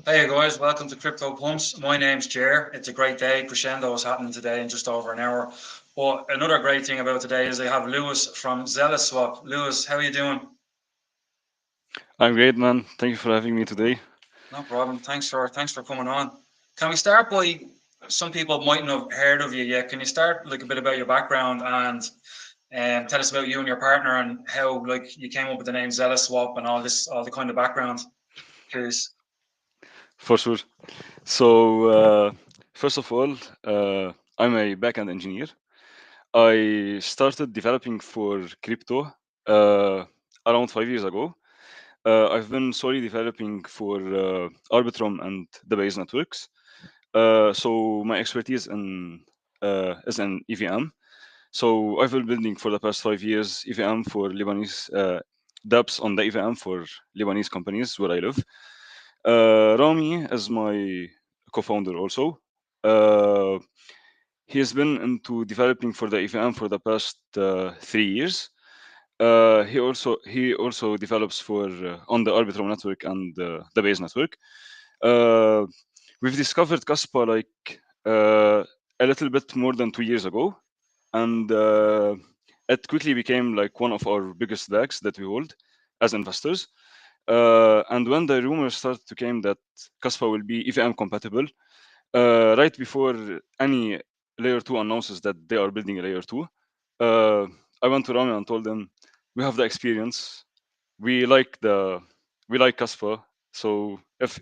Hey guys, welcome to Crypto Pumps. My name's Jer. It's a great day. Crescendo is happening today in just over an hour. But another great thing about today is I have Lewis from Zealous Swap. Lewis, how are you doing? I'm great, man. Thank you for having me today. No problem. Thanks for coming on. Can we start by some people mightn't have heard of you yet? Can you start like a bit about your background and tell us about you and your partner and how like you came up with the name Zealous Swap and all the kind of background? Curious. For sure. So, first of all, I'm a backend engineer. I started developing for crypto around 5 years ago. I've been solely developing for Arbitrum and the base networks. So my expertise is in EVM. So I've been building for the past 5 years EVM for Lebanese dApps on the EVM for Lebanese companies where I live. Rami is my co-founder also. Uh, he has been into developing for the EVM for the past 3 years. He also develops for on the Arbitrum network and the base network. Uh, we've discovered Kaspa like a little bit more than 2 years ago, and it quickly became like one of our biggest DAGs that we hold as investors. And when the rumors started to came that Kaspa will be EVM compatible, right before any layer 2 announces that they are building a layer 2, uh, I went to Rami and told them, we have the experience, we like the we like Kaspa, so if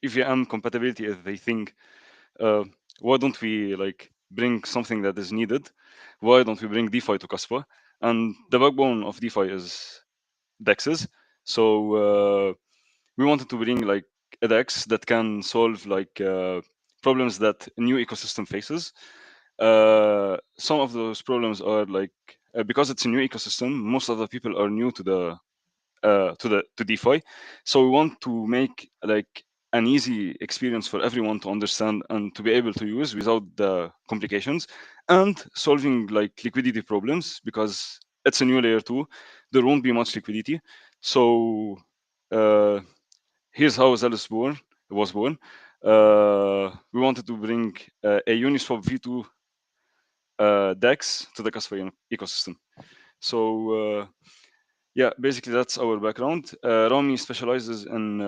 EVM compatibility is a thing, uh, why don't we like bring something that is needed? Why don't we bring DeFi to Kaspa? And the backbone of DeFi is DEXs. So we wanted to bring like a DEX that can solve like problems that a new ecosystem faces. Some of those problems are like because it's a new ecosystem, most of the people are new to DeFi. So we want to make like an easy experience for everyone to understand and to be able to use without the complications, and solving like liquidity problems because it's a new layer 2. There won't be much liquidity. So uh, here's how Zealous was born. We wanted to bring a Uniswap V2 DEX to the Kaspa ecosystem. So yeah, basically that's our background. Rami specializes in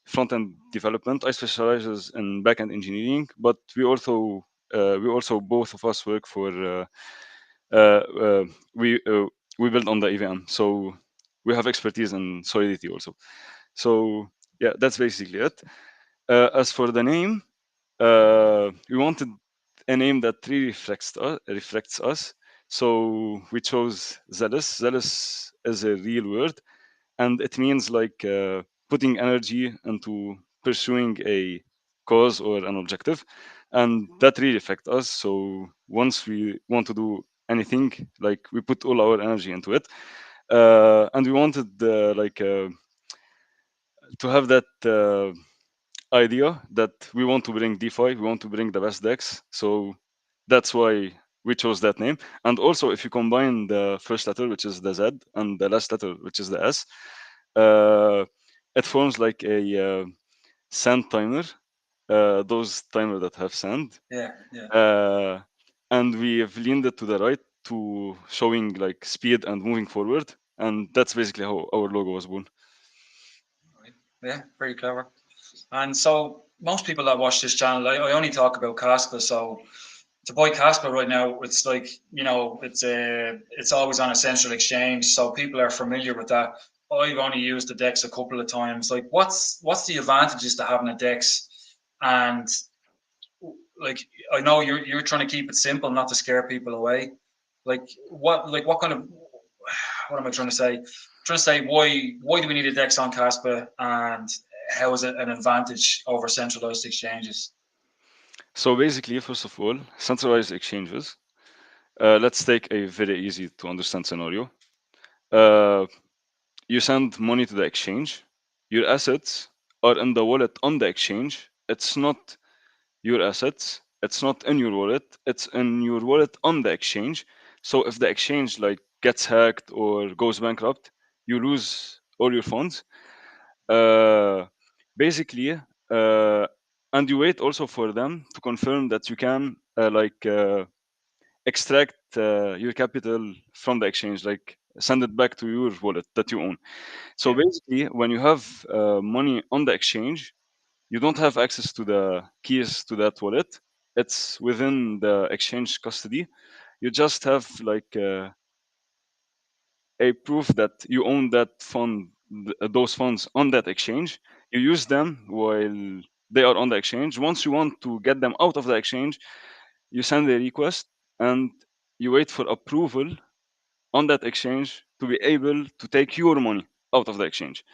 front-end development. I specializes in back-end engineering, but we also both of us work for uh, uh, we uh, we build on the EVM, so we have expertise in Solidity also. So yeah, that's basically it. As for the name, we wanted a name that really reflects us. So we chose Zealous. Zealous is a real word, and it means like putting energy into pursuing a cause or an objective, and that really affects us. So once we want to do anything, like we put all our energy into it, and we wanted to have that idea that we want to bring DeFi, we want to bring the best DEX. So that's why we chose that name. And also, if you combine the first letter, which is the Z, and the last letter, which is the S, uh, it forms like a sand timer. Those timer that have sand, Yeah, yeah. uh, and we have leaned it to the right to showing like speed and moving forward, and that's basically how our logo was born. Right. Yeah, very clever. And so most people that watch this channel, I only talk about Kaspa. So to buy Kaspa right now, it's like it's always on a central exchange, so people are familiar with that. I've only used the DEX a couple of times. Like, what's the advantages to having a DEX? And like, I know you're trying to keep it simple, not to scare people away. What kind of what am I trying to say? I'm trying to say why do we need a DEX on Kaspa, and how is it an advantage over centralized exchanges? So basically, first of all, centralized exchanges. Let's take a very easy to understand scenario. Uh, you send money to the exchange. Your assets are in the wallet on the exchange. It's not your assets. It's not in your wallet. It's in your wallet on the exchange. So if the exchange like gets hacked or goes bankrupt, you lose all your funds. Uh, basically, and you wait also for them to confirm that you can extract your capital from the exchange, like send it back to your wallet that you own. So Yeah. basically, when you have money on the exchange, you don't have access to the keys to that wallet. It's within the exchange custody. You just have like a proof that you own that fund, those funds on that exchange. You use them while they are on the exchange. Once you want to get them out of the exchange, you send a request and you wait for approval on that exchange to be able to take your money out of the exchange.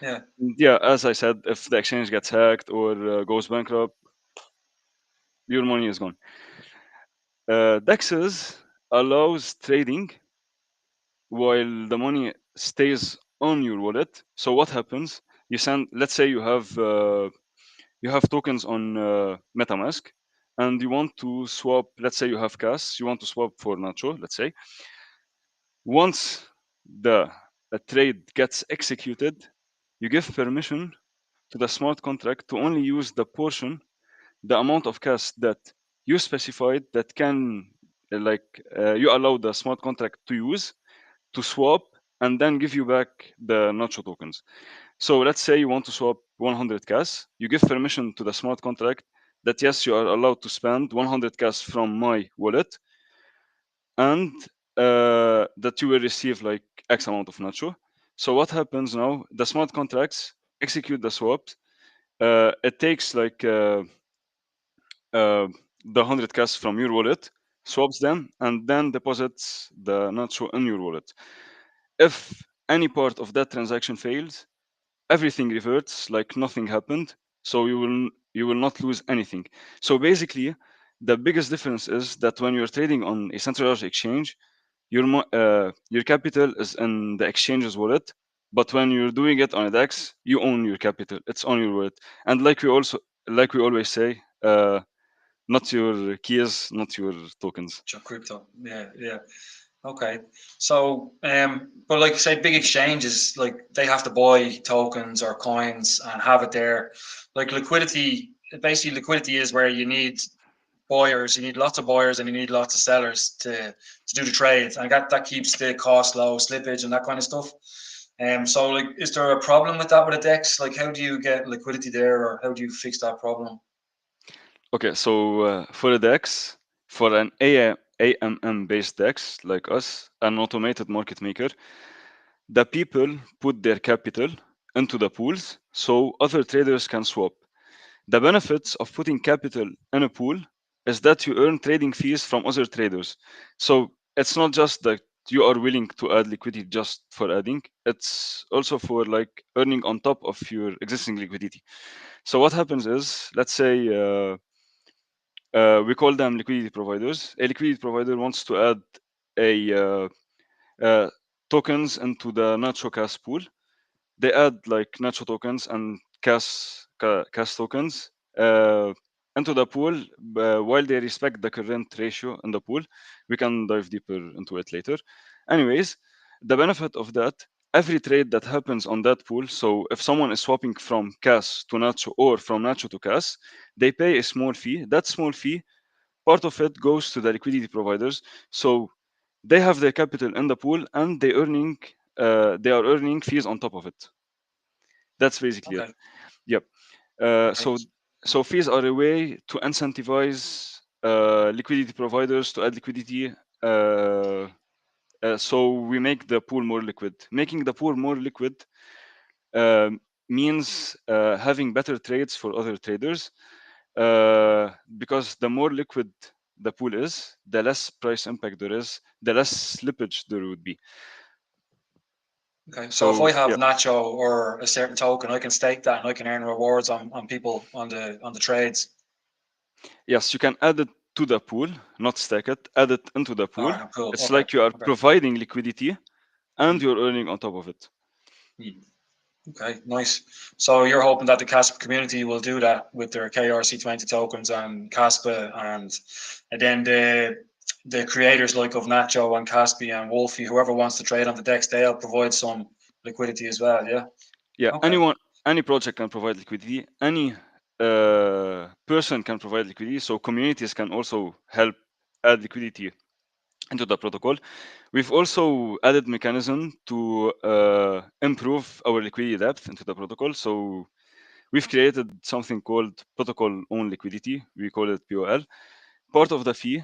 Yeah. Yeah, as I said, if the exchange gets hacked or goes bankrupt, your money is gone. DEXs allows trading while the money stays on your wallet. So what happens? You send, let's say you have tokens on MetaMask, and you want to swap. Let's say you have CAS, you want to swap for Nacho. Let's say once the trade gets executed, you give permission to the smart contract to only use the amount of CAS that you specified that can you allow the smart contract to use to swap and then give you back the Nacho tokens. So let's say you want to swap 100 CAS. You give permission to the smart contract that yes, you are allowed to spend 100 CAS from my wallet and that you will receive like X amount of Nacho. So what happens now? The smart contracts execute the swaps. It takes uh, the 100 CAS from your wallet, swaps them, and then deposits the Nacho in your wallet. If any part of that transaction fails, everything reverts like nothing happened. So you will not lose anything. So basically, the biggest difference is that when you're trading on a centralized exchange, your capital is in the exchange's wallet. But when you're doing it on a DEX, you own your capital. It's on your wallet. And like we always say, not your keys, not your tokens. Your crypto. Yeah. Yeah. Okay. So, but like say big exchanges, like they have to buy tokens or coins and have it there. Like liquidity, basically liquidity is where you need buyers, you need lots of buyers and you need lots of sellers to do the trades. And that keeps the cost low, slippage and that kind of stuff. So like is there a problem with that with a DEX? Like how do you get liquidity there or how do you fix that problem? Okay, so for a DEX, for an AMM based DEX like us, an automated market maker, the people put their capital into the pools so other traders can swap. The benefits of putting capital in a pool is that you earn trading fees from other traders. So it's not just that you are willing to add liquidity just for adding, it's also for like earning on top of your existing liquidity. So what happens is, let's say we call them liquidity providers. A liquidity provider wants to add a uh, tokens into the Nacho Cas pool. They add like Nacho tokens and Cas tokens into the pool while they respect the current ratio in the pool. We can dive deeper into it later. Anyways, the benefit of that, every trade that happens on that pool, so if someone is swapping from Cas to Nacho or from Nacho to Cas, they pay a small fee. That small fee, part of it goes to the liquidity providers. So they have their capital in the pool and they are earning fees on top of it. That's basically it. Okay. Yep. Okay. So fees are a way to incentivize liquidity providers to add liquidity. So we make the pool more liquid. Making the pool more liquid means having better trades for other traders because the more liquid the pool is, the less price impact there is, the less slippage there would be. Okay. So if I So have yeah, Nacho or a certain token, I can stake that and I can earn rewards on people on the trades. yes, you can add it to the pool, not stack it. Add it into the All pool. right. Cool. It's Okay. like you are Okay. providing liquidity and Hmm. you're earning on top of it. Hmm. Okay. Nice. So you're hoping that the Kaspa community will do that with their KRC20 tokens and Kaspa and then the creators like of Nacho and Caspi and Wolfie, whoever wants to trade on the DEX, they'll provide some liquidity as well. Yeah. Yeah, Okay. any project can provide liquidity. Any person can provide liquidity, so communities can also help add liquidity into the protocol. We've also added mechanism to improve our liquidity depth into the protocol. So we've created something called protocol own liquidity. We call it POL. Part of the fee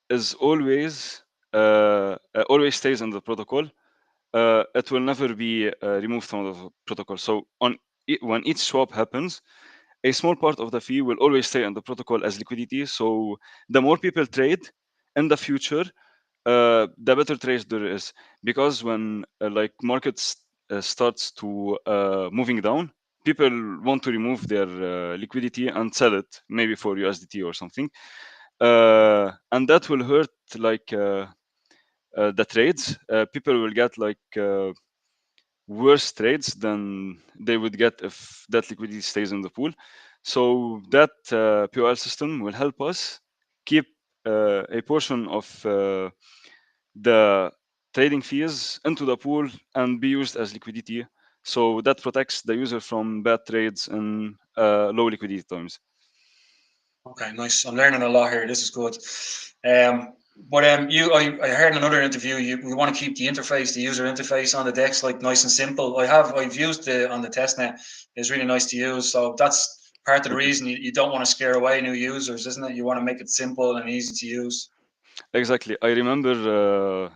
is always stays in the protocol. It will never be removed from the protocol. So when each swap happens, a small part of the fee will always stay on the protocol as liquidity. So the more people trade in the future, the better trade there is, because when like markets starts to moving down, people want to remove their liquidity and sell it maybe for USDT or something, and that will hurt like the trades. People will get like worse trades than they would get if that liquidity stays in the pool. So that POL system will help us keep a portion of the trading fees into the pool and be used as liquidity. So that protects the user from bad trades in low liquidity times. Okay, nice. I'm learning a lot here. This is good. I heard in another interview we want to keep the interface, the user interface on the DEX like nice and simple. I've used it on the testnet. It's really nice to use. So that's part of the Okay. reason you don't want to scare away new users, isn't it? You want to make it simple and easy to use. Exactly. I remember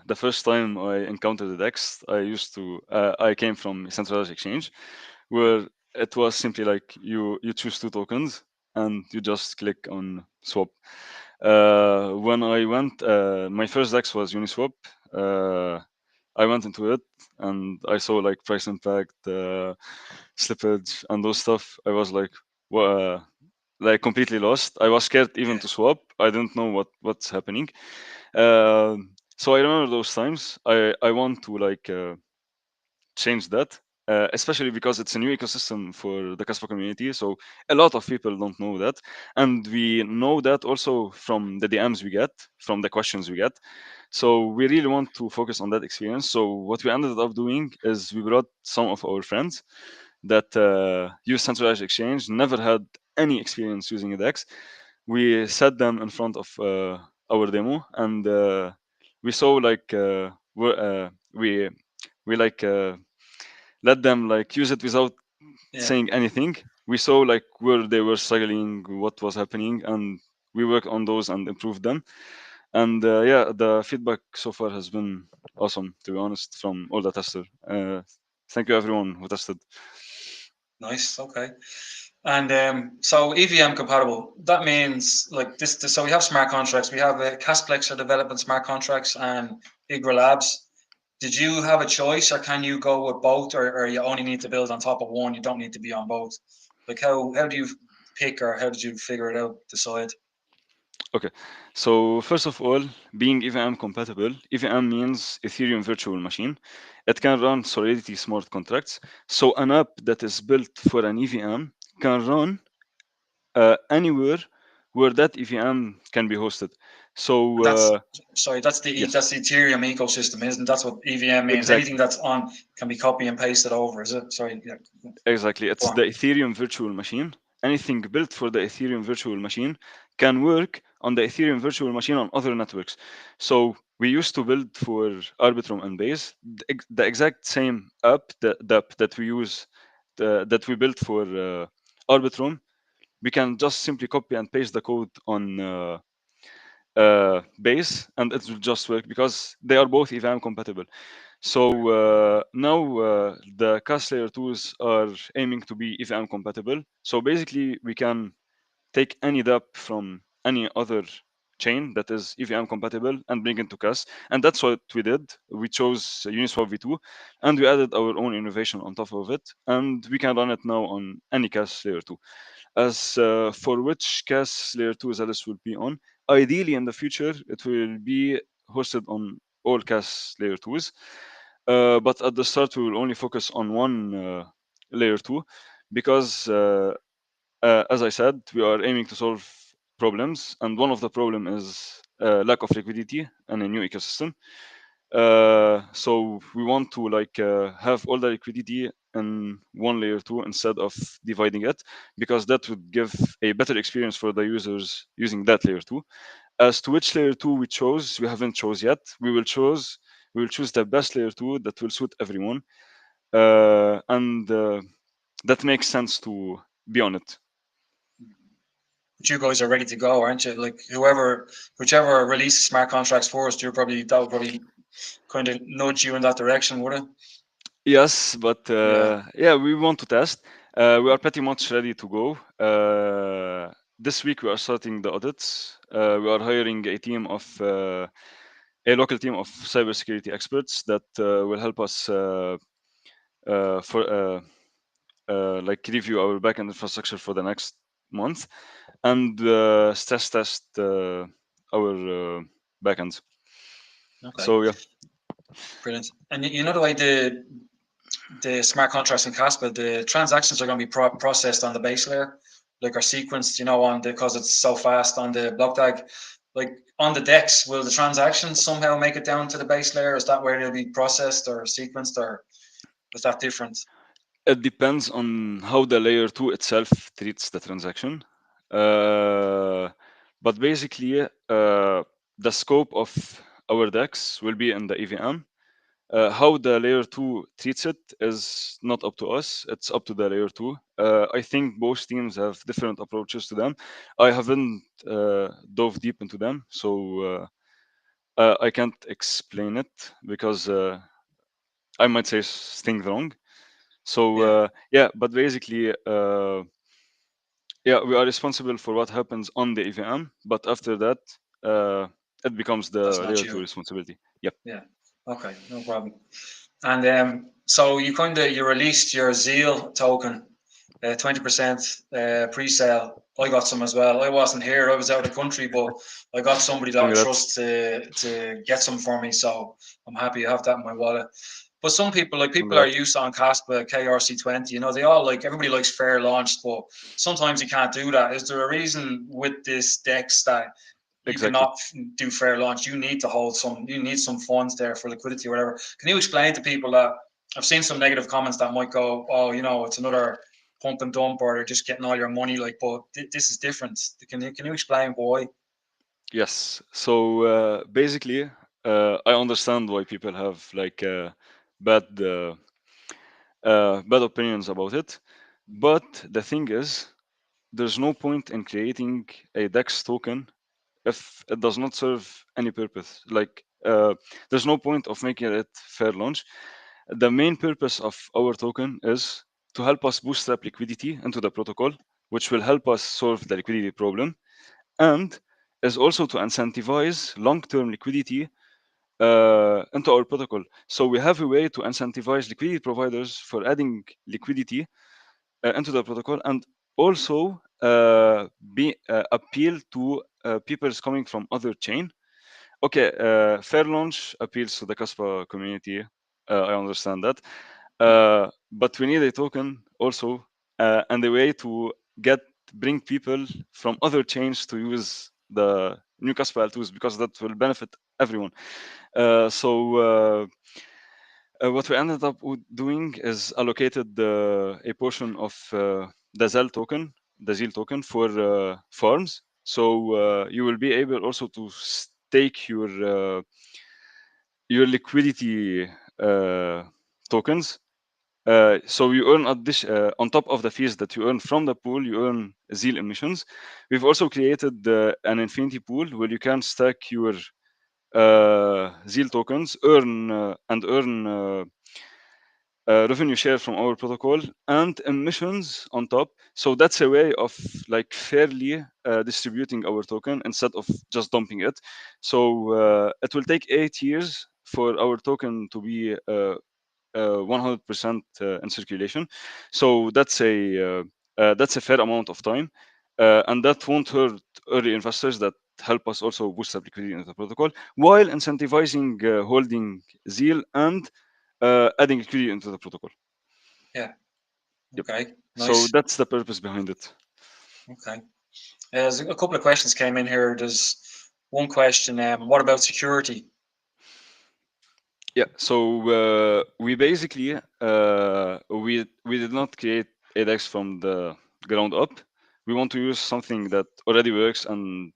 the first time I encountered the DEX. I came from a centralized exchange where it was simply like you choose two tokens and you just click on swap. When I went, my first DEX was Uniswap. Uh, I went into it and I saw like price impact, slippage, and those stuff. I was like, like completely lost. I was scared even Yeah. to swap. I didn't know what's happening. So I remember those times. I want to like change that, especially because it's a new ecosystem for the Kaspa community. So a lot of people don't know that, and we know that also from the DMs we get, from the questions we get. So we really want to focus on that experience. So what we ended up doing is we brought some of our friends that use centralized exchange, never had any experience using a DEX. We sat them in front of our demo, and we saw like we like let them like use it without Yeah. saying anything. We saw like where they were struggling, what was happening, and we worked on those and improved them. And yeah, the feedback so far has been awesome, to be honest, from all the tester. Thank you everyone who tested. Nice. Okay. And so EVM compatible. That means like this. So we have smart contracts. We have Casplex are developing smart contracts and Igra Labs. Did you have a choice, or can you go with both, or you only need to build on top of one? You don't need to be on both. Like how do you pick, or how did you figure it out? Decide. Okay, so first of all, being EVM compatible, EVM means Ethereum Virtual Machine. It can run Solidity smart contracts. So an app that is built for an EVM can run anywhere where that EVM can be hosted. So And that's sorry, yes, that's the Ethereum ecosystem, isn't it? That's what EVM means. Anything exactly. that's on can be copy and pasted over, is it? Sorry, yeah. Exactly. Go It's on. the Ethereum virtual machine. Anything built for the Ethereum virtual machine can work on the Ethereum virtual machine on other networks. So we used to build for Arbitrum and Base the exact same app that we use, that we built for Arbitrum. We can just simply copy and paste the code on Base, and it will just work because they are both EVM compatible. So now the CAS layer 2s are aiming to be EVM compatible. So basically, we can take any DApp from any other chain that is EVM compatible and bring it to CAS. And that's what we did. We chose Uniswap v2 and we added our own innovation on top of it. And we can run it now on any CAS layer 2. As for which CAS layer 2 Zealous will be on, ideally in the future, it will be hosted on all CAS layer 2s. But at the start, we will only focus on one layer 2 because, as I said, we are aiming to solve problems. And one of the problem is lack of liquidity and a new ecosystem. So we want to like have all the liquidity in one layer 2 instead of dividing it, because that would give a better experience for the users using that layer 2. As to which layer 2 we chose, we haven't chose yet. We will choose the best layer 2 that will suit everyone, and that makes sense to be on it. But you guys are ready to go, aren't you? Like whichever releases smart contracts first, that would probably kind of nudge you in that direction, would it? Yes, but Yeah. yeah, we want to test. We are pretty much ready to go. This week we are starting the audits. We are hiring a local team of cybersecurity experts that will help us for like review our backend infrastructure for the next month and stress test our backends. Okay. So yeah, Brilliant. And you know the way the smart contracts in Kaspa, the transactions are going to be processed on the base layer, like are sequenced, on because it's so fast on the blockDAG. Like on the DEX, will the transactions somehow make it down to the base layer? Is that where they'll be processed or sequenced, or is that different? it depends on how the layer 2 itself treats the transaction. But basically, the scope of our DEX will be in the EVM. How the layer 2 treats it is not up to us, it's up to the layer 2. I think both teams have different approaches to them. I haven't dove deep into them, so I can't explain it because I might say things wrong. So Yeah, yeah, but basically, yeah, we are responsible for what happens on the EVM, but after that, it becomes that's the not layer 2 you. responsibility. Yep, Yeah. Okay, no problem. And so you released your Zeal token, 20% pre-sale. I got some as well. I wasn't here; I was out of the country, but I got somebody that I congrats. trust to get some for me. So I'm happy to have that in my wallet. But some people, like people are Congrats. used on Kaspa KRC20. They all like everybody likes fair launch, but sometimes you can't do that. Is there a reason with this DEX that you Exactly. cannot do fair launch? You need to hold some. You need some funds there for liquidity or whatever. Can you explain to people that I've seen some negative comments that might go, oh, it's another pump and dump, or they're just getting all your money. Like, but this is different. Can you explain why? Yes. So basically, I understand why people have like bad bad opinions about it, but the thing is, there's no point in creating a DEX token if it does not serve any purpose. Like, there's no point of making it fair launch. The main purpose of our token is to help us bootstrap liquidity into the protocol, which will help us solve the liquidity problem, and is also to incentivize long-term liquidity into our protocol. So we have a way to incentivize liquidity providers for adding liquidity into the protocol, and also be appeal to people coming from other chain. Okay, fair launch appeals to the Kaspa community. I understand that, but we need a token also, and a way to bring people from other chains to use the new Kaspa L2s, because that will benefit everyone. So what we ended up doing is allocated a portion of the Zeal token for farms. So you will be able also to stake your liquidity tokens. So you earn on top of the fees that you earn from the pool, you earn Zeal emissions. We've also created an infinity pool where you can stack your Zeal tokens, earn revenue share from our protocol and emissions on top. So that's a way of like fairly distributing our token instead of just dumping it. So it will take 8 years for our token to be 100% in circulation. So that's a fair amount of time, and that won't hurt early investors that help us also boost up liquidity into the protocol, while incentivizing holding Zeal and adding liquidity into the protocol. Yeah. Yep. Okay. So Nice. that's the purpose behind it. Okay. There's a couple of questions came in here. There's one question. What about security? Yeah, so we basically we did not create a DEX from the ground up. We want to use something that already works and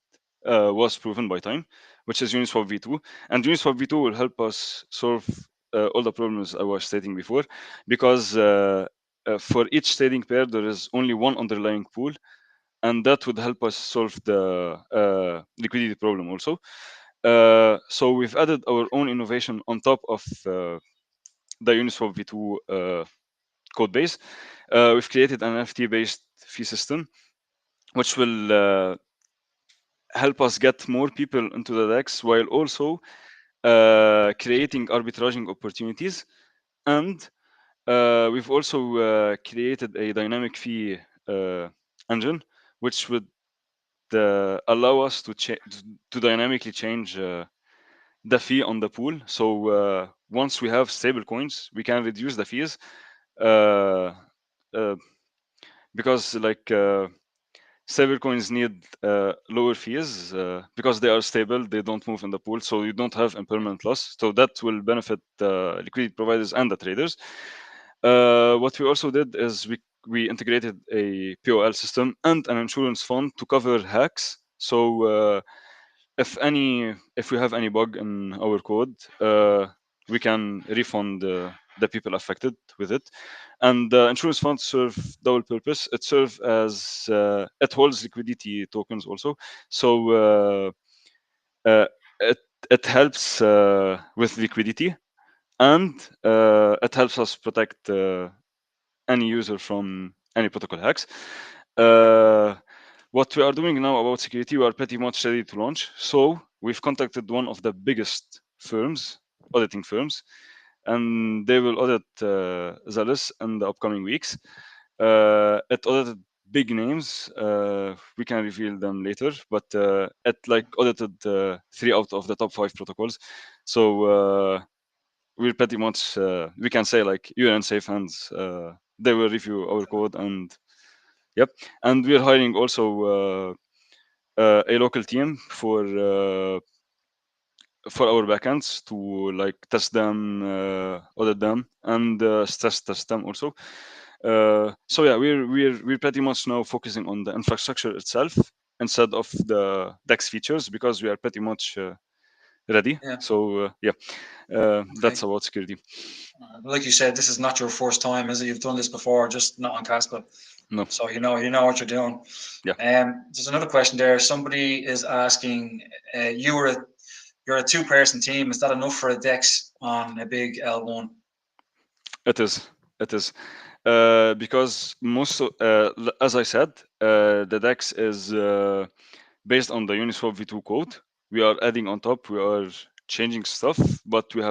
was proven by time, which is Uniswap v2. And Uniswap v2 will help us solve all the problems I was stating before, because for each trading pair there is only one underlying pool, and that would help us solve the liquidity problem also. So we've added our own innovation on top of the Uniswap v2 code base. We've created an NFT-based fee system, which will help us get more people into the DEX while also creating arbitraging opportunities. And we've also created a dynamic fee engine, which would allow us to dynamically change the fee on the pool. So once we have stable coins, we can reduce the fees uh, uh, because stable coins need lower fees because they are stable, they don't move in the pool, so you don't have impermanent loss. So that will benefit the liquidity providers and the traders. What we also did is we integrated a POL system and an insurance fund to cover hacks. So if we have any bug in our code, we can refund the people affected with it. And the insurance funds serve double purpose. It serves as it holds liquidity tokens also. So it helps with liquidity, and it helps us protect any user from any protocol hacks. Uh, what we are doing now about security, we are pretty much ready to launch. So we've contacted one of the biggest firms, auditing firms, and they will audit Zealous in the upcoming weeks. It audited big names. We can reveal them later, but it audited 3 out of the top 5 protocols. So we're pretty much we can say you're in safe hands. They will review our code, and yep. And we're hiring also a local team for our backends to test them, audit them, and stress test them also. So yeah, we're pretty much now focusing on the infrastructure itself instead of the DEX features, because we are pretty much ready. Yeah. So yeah, Okay. that's about security. Like you said, this is not your first time, is it? You've done this before, just not on Caspa. No, So you know what you're doing. yeah, There's another question there. Somebody is asking, you're a two-person team. Is that enough for a DEX on a big L1? it is. It is. Because as I said, the DEX is based on the Uniswap v2 code. We are adding on top. We are changing stuff, but we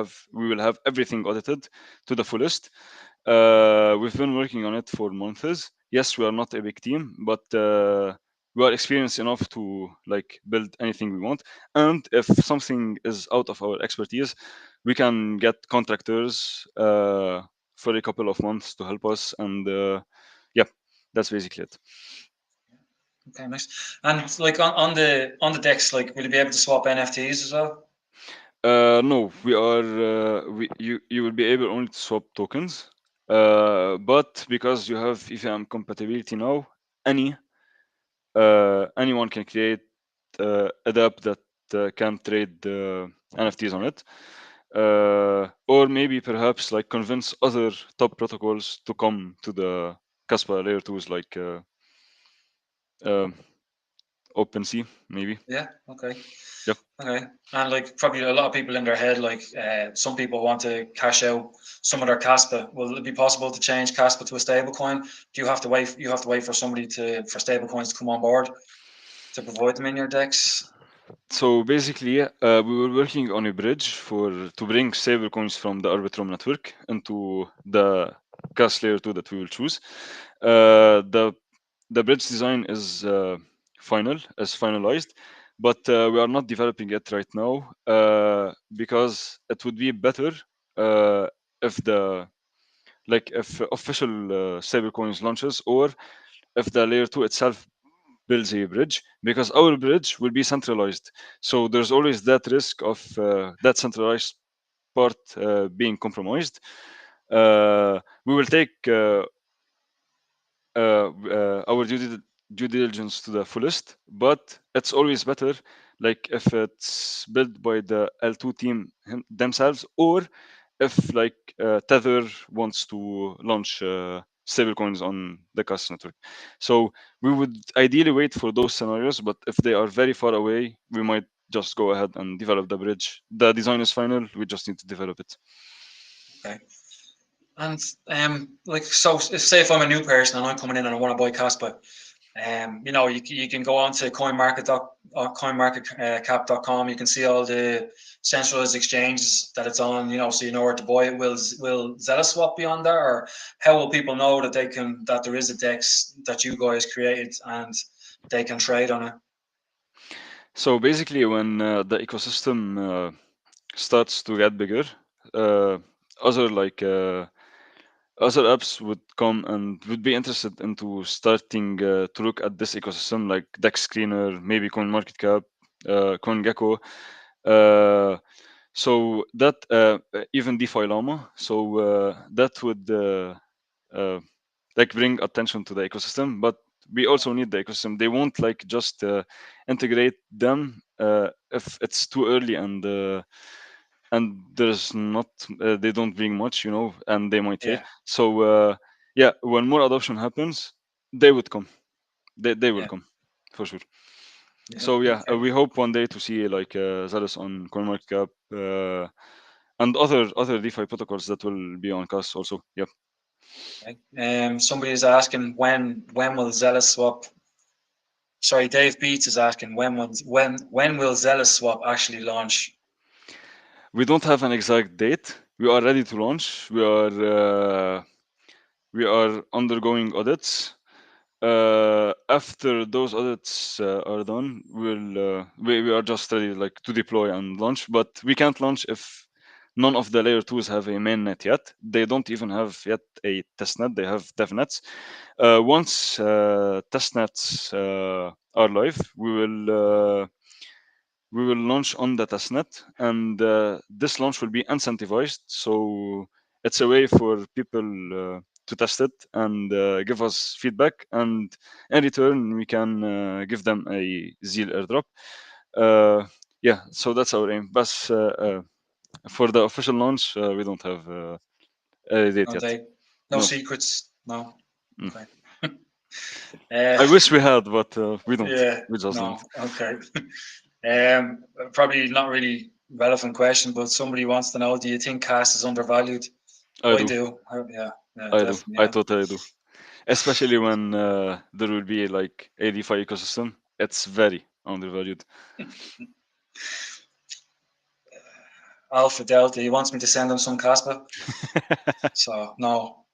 will have everything audited to the fullest. We've been working on it for months. Yes, we are not a big team, but we are experienced enough to build anything we want. And if something is out of our expertise, we can get contractors for a couple of months to help us. And yeah, that's basically it. Okay, nice. And like on the DEX, like will you be able to swap NFTs as well? No, we are. You will be able only to swap tokens, but because you have EVM compatibility now, anyone can create a dApp that can trade NFTs on it, or maybe perhaps convince other top protocols to come to the Kaspa layer twos uh, OpenSea maybe. Yeah. Okay. Yep. Okay. And like probably a lot of people in their head, like some people want to cash out some of their Caspa. Will it be possible to change Caspa to a stable coin? Do you have to wait? You have to wait for somebody for stable coins to come on board to provide them in your DEX? So basically, we were working on a bridge to bring stablecoins from the Arbitrum network into the gas layer 2 that we will choose. The bridge design is finalized, but we are not developing it right now because it would be better uh, if if official stablecoins launches, or if the layer 2 itself builds a bridge, because our bridge will be centralized. So there's always that risk of that centralized part being compromised, we will take our due diligence to the fullest, but it's always better like if it's built by the L2 team themselves, or if like Tether wants to launch stablecoins on the Cas network. So we would ideally wait for those scenarios, but if they are very far away, we might just go ahead and develop the bridge. The design is final, we just need to develop it. Okay. And like, so say if I'm a new person and I'm coming in and I want to buy Kaspa, you know, you can go on to coinmarketcap.com. You can see all the centralized exchanges that it's on, you know, so you know where to buy it. Will Zealous Swap be on there, or how will people know that that there is a DEX that you guys created and they can trade on it? So basically, when the ecosystem starts to get bigger, uh, other like other apps would come and would be interested into starting to look at this ecosystem, like DEX Screener, maybe CoinMarketCap, CoinGecko. Uh, so that even DeFi Llama. So that would like bring attention to the ecosystem, but we also need the ecosystem. They won't like just integrate them if it's too early and there's not they don't bring much, you know, and they might fail. Yeah, So yeah, when more adoption happens, they would come. They will yeah, come for sure. yeah. So yeah, Okay. we hope one day to see like Zealous on CoinMarketCap and other DeFi protocols that will be on CAS also. Yeah. Okay. Somebody is asking when will Zealous Swap? Sorry, Dave Beats is asking when will Zealous Swap actually launch? We don't have an exact date. We are ready to launch. We are undergoing audits. After those audits are done, we are just ready like to deploy and launch. But we can't launch if none of the layer twos have a mainnet yet. They don't even have yet a testnet. They have devnets. Once testnets are live, we will launch on the testnet, and this launch will be incentivized. So it's a way for people to test it and give us feedback, and in return we can give them a Zeal airdrop. Yeah, so that's our aim. But for the official launch, we don't have a date No yet. date, no No. secrets. No. Mm. Okay. I wish we had, but we don't. Yeah. We just don't. No. Okay. Probably not really relevant question, but somebody wants to know: do you think Cast is undervalued? I I do. do. Yeah. Yeah. I do. Definitely. I Yeah. totally do. Especially when there will be like a DeFi ecosystem. It's very undervalued. Alpha Delta. He wants me to send him some Caspa. So no.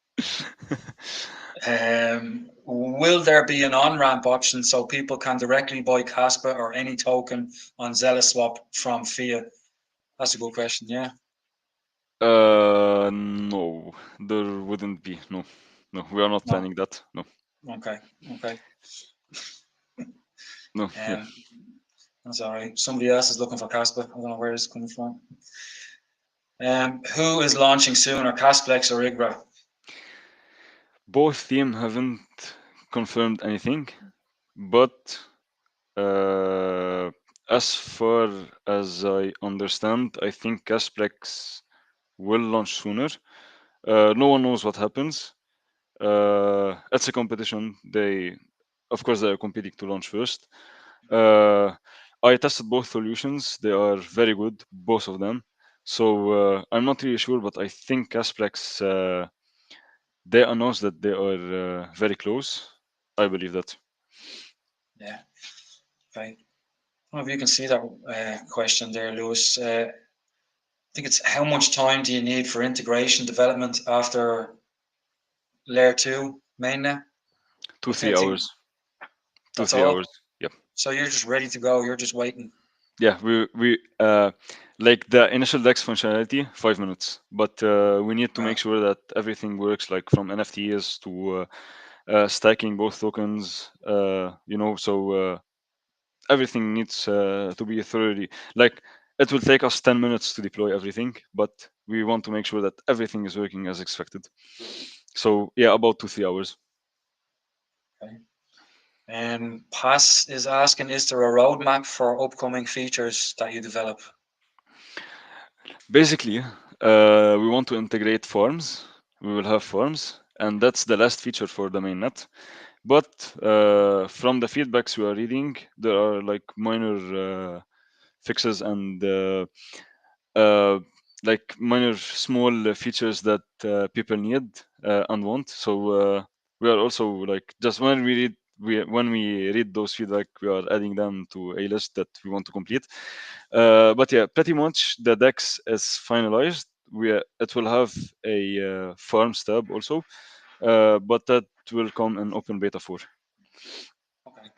Will there be an on-ramp option so people can directly buy Caspa or any token on Zealous Swap from fiat? That's a good question. Yeah. No, there wouldn't be. No, no, we are not No. planning that. No, Okay. Okay. no, yeah. Um, that's all right. Somebody else is looking for Caspa. I don't know where it's coming from. Who is launching sooner, Casplex or Igra? Both team haven't confirmed anything, but as far as I understand, I think Casplex will launch sooner. No one knows what happens. It's a competition. Of course, they are competing to launch first. Uh, I tested both solutions. They are very good, both of them. So I'm not really sure, but I think Casplex they announced that they are very close. I believe that. Yeah. Okay. I don't know if you can see that question there, Lewis. I think it's how much time do you need for integration development after layer two mainnet? Two, I three think hours. Two, that's three hours. all. Yep. So you're just ready to go. You're just waiting. Yeah, we like the initial DEX functionality, 5 minutes, but we need to make Wow. sure that everything works, like from NFTs to stacking both tokens. So everything needs to be thoroughly like it will take us 10 minutes to deploy everything, but we want to make sure that everything is working as expected. So yeah, about 2-3 hours. Okay. Pass is asking, is there a roadmap for upcoming features that you develop? Basically, we want to integrate forms. We will have forms, and that's the last feature for the mainnet. But from the feedbacks we are reading, there are like minor fixes and uh, like minor small features that people need and want. So we are also like just when we read those feedback, we are adding them to a list that we want to complete. But yeah, pretty much the DEX is finalized. It will have a farms tab also, but that will come in open beta 4. Okay.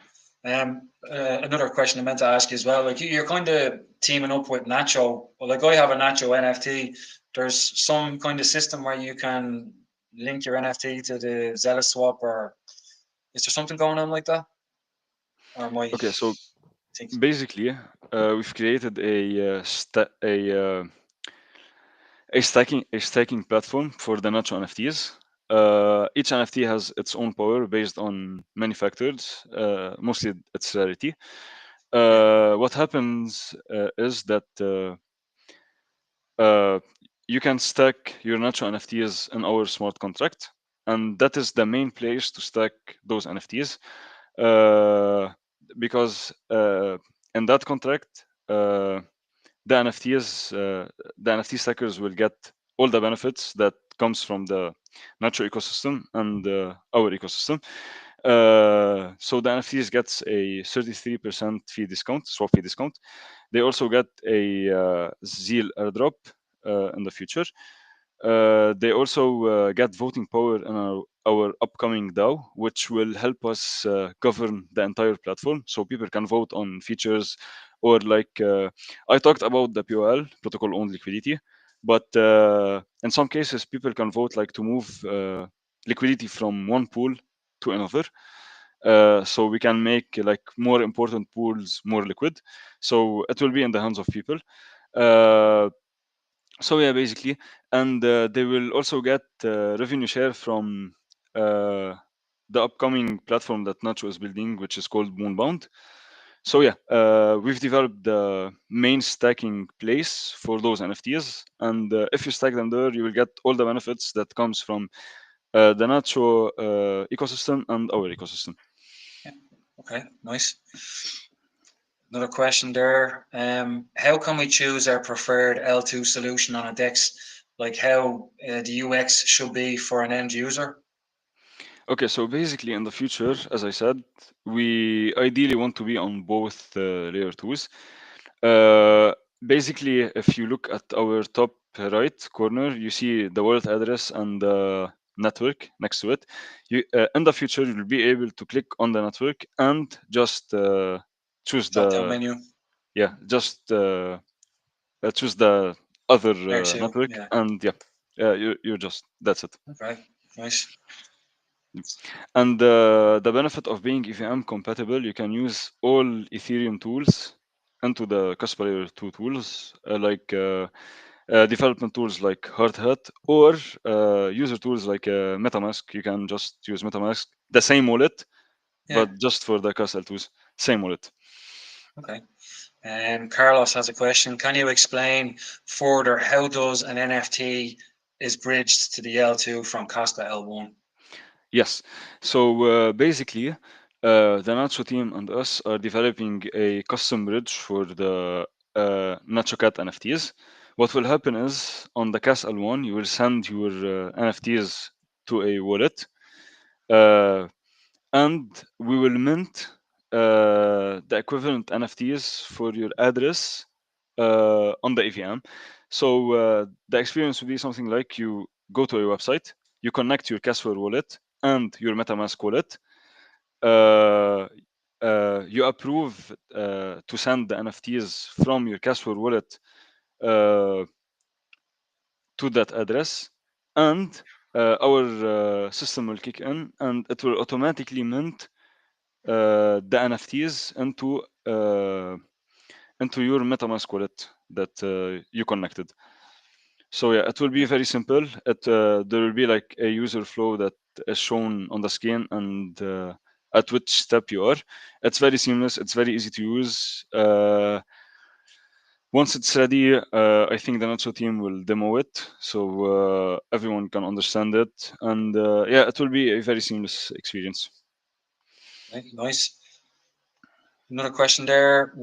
Another question I meant to ask you as well. Like you're kind of teaming up with Nacho. Well, like I have a Nacho NFT. There's some kind of system where you can link your NFT to the Zealous Swap, or is there something going on like that? Or am I Okay, so thinking? basically, we've created a staking platform for the Nacho NFTs. Each NFT has its own power based on many factors, mostly its rarity. Yeah. What happens is that uh, you can stack your Nacho NFTs in our smart contract, and that is the main place to stack those NFTs, uh, because in that contract, the NFTs, the NFT stackers will get all the benefits that comes from the Nacho ecosystem and our ecosystem. So the NFTs gets a 33% fee discount, swap fee discount. They also get a Zeal airdrop in the future. They also get voting power in our upcoming DAO, which will help us govern the entire platform, so people can vote on features or like I talked about the POL, protocol owned liquidity, but in some cases people can vote like to move liquidity from one pool to another. So we can make like more important pools more liquid. So it will be in the hands of people. Uh, so yeah, basically, and they will also get revenue share from uh, the upcoming platform that Nacho is building, which is called Moonbound. So yeah, we've developed the main stacking place for those NFTs, and if you stack them there, you will get all the benefits that comes from the Nacho ecosystem and our ecosystem. Yeah. Okay. Nice. Another question there. How can we choose our preferred L2 solution on a DEX? Like how the UX should be for an end user? Okay, so basically in the future, as I said, we ideally want to be on both layer twos. Uh, Basically, if you look at our top right corner, you see the wallet address and the network next to it. In the future, you'll be able to click on the network and just choose Drop down the menu, yeah, just choose the other layer two. network, Yeah. and yeah, you're just that's it. Okay. Nice. And the benefit of being EVM compatible, you can use all Ethereum tools into the Kaspa Layer 2 tools, like development tools like Hardhat, or user tools like MetaMask. You can just use MetaMask, the same wallet, Yeah. but just for the Cas L2s, same wallet. Okay. Carlos has a question. Can you explain further how does an NFT is bridged to the L2 from Kaspa L1? Yes. So basically, the Nacho team and us are developing a custom bridge for the Nacho Cat NFTs. What will happen is on the Cas L1, you will send your NFTs to a wallet, uh, and we will mint the equivalent NFTs for your address on the EVM. So the experience will be something like you go to a website, you connect your Casper wallet and your MetaMask wallet. Uh, you approve to send the NFTs from your Casper wallet uh, to that address, and our system will kick in and it will automatically mint the NFTs into into your MetaMask wallet that you connected. So yeah, it will be very simple. There will be like a user flow that is shown on the screen and at which step you are. It's very seamless. It's very easy to use. Once it's ready, I think the Nacho team will demo it so everyone can understand it. And yeah, it will be a very seamless experience. Okay, nice. Another question there.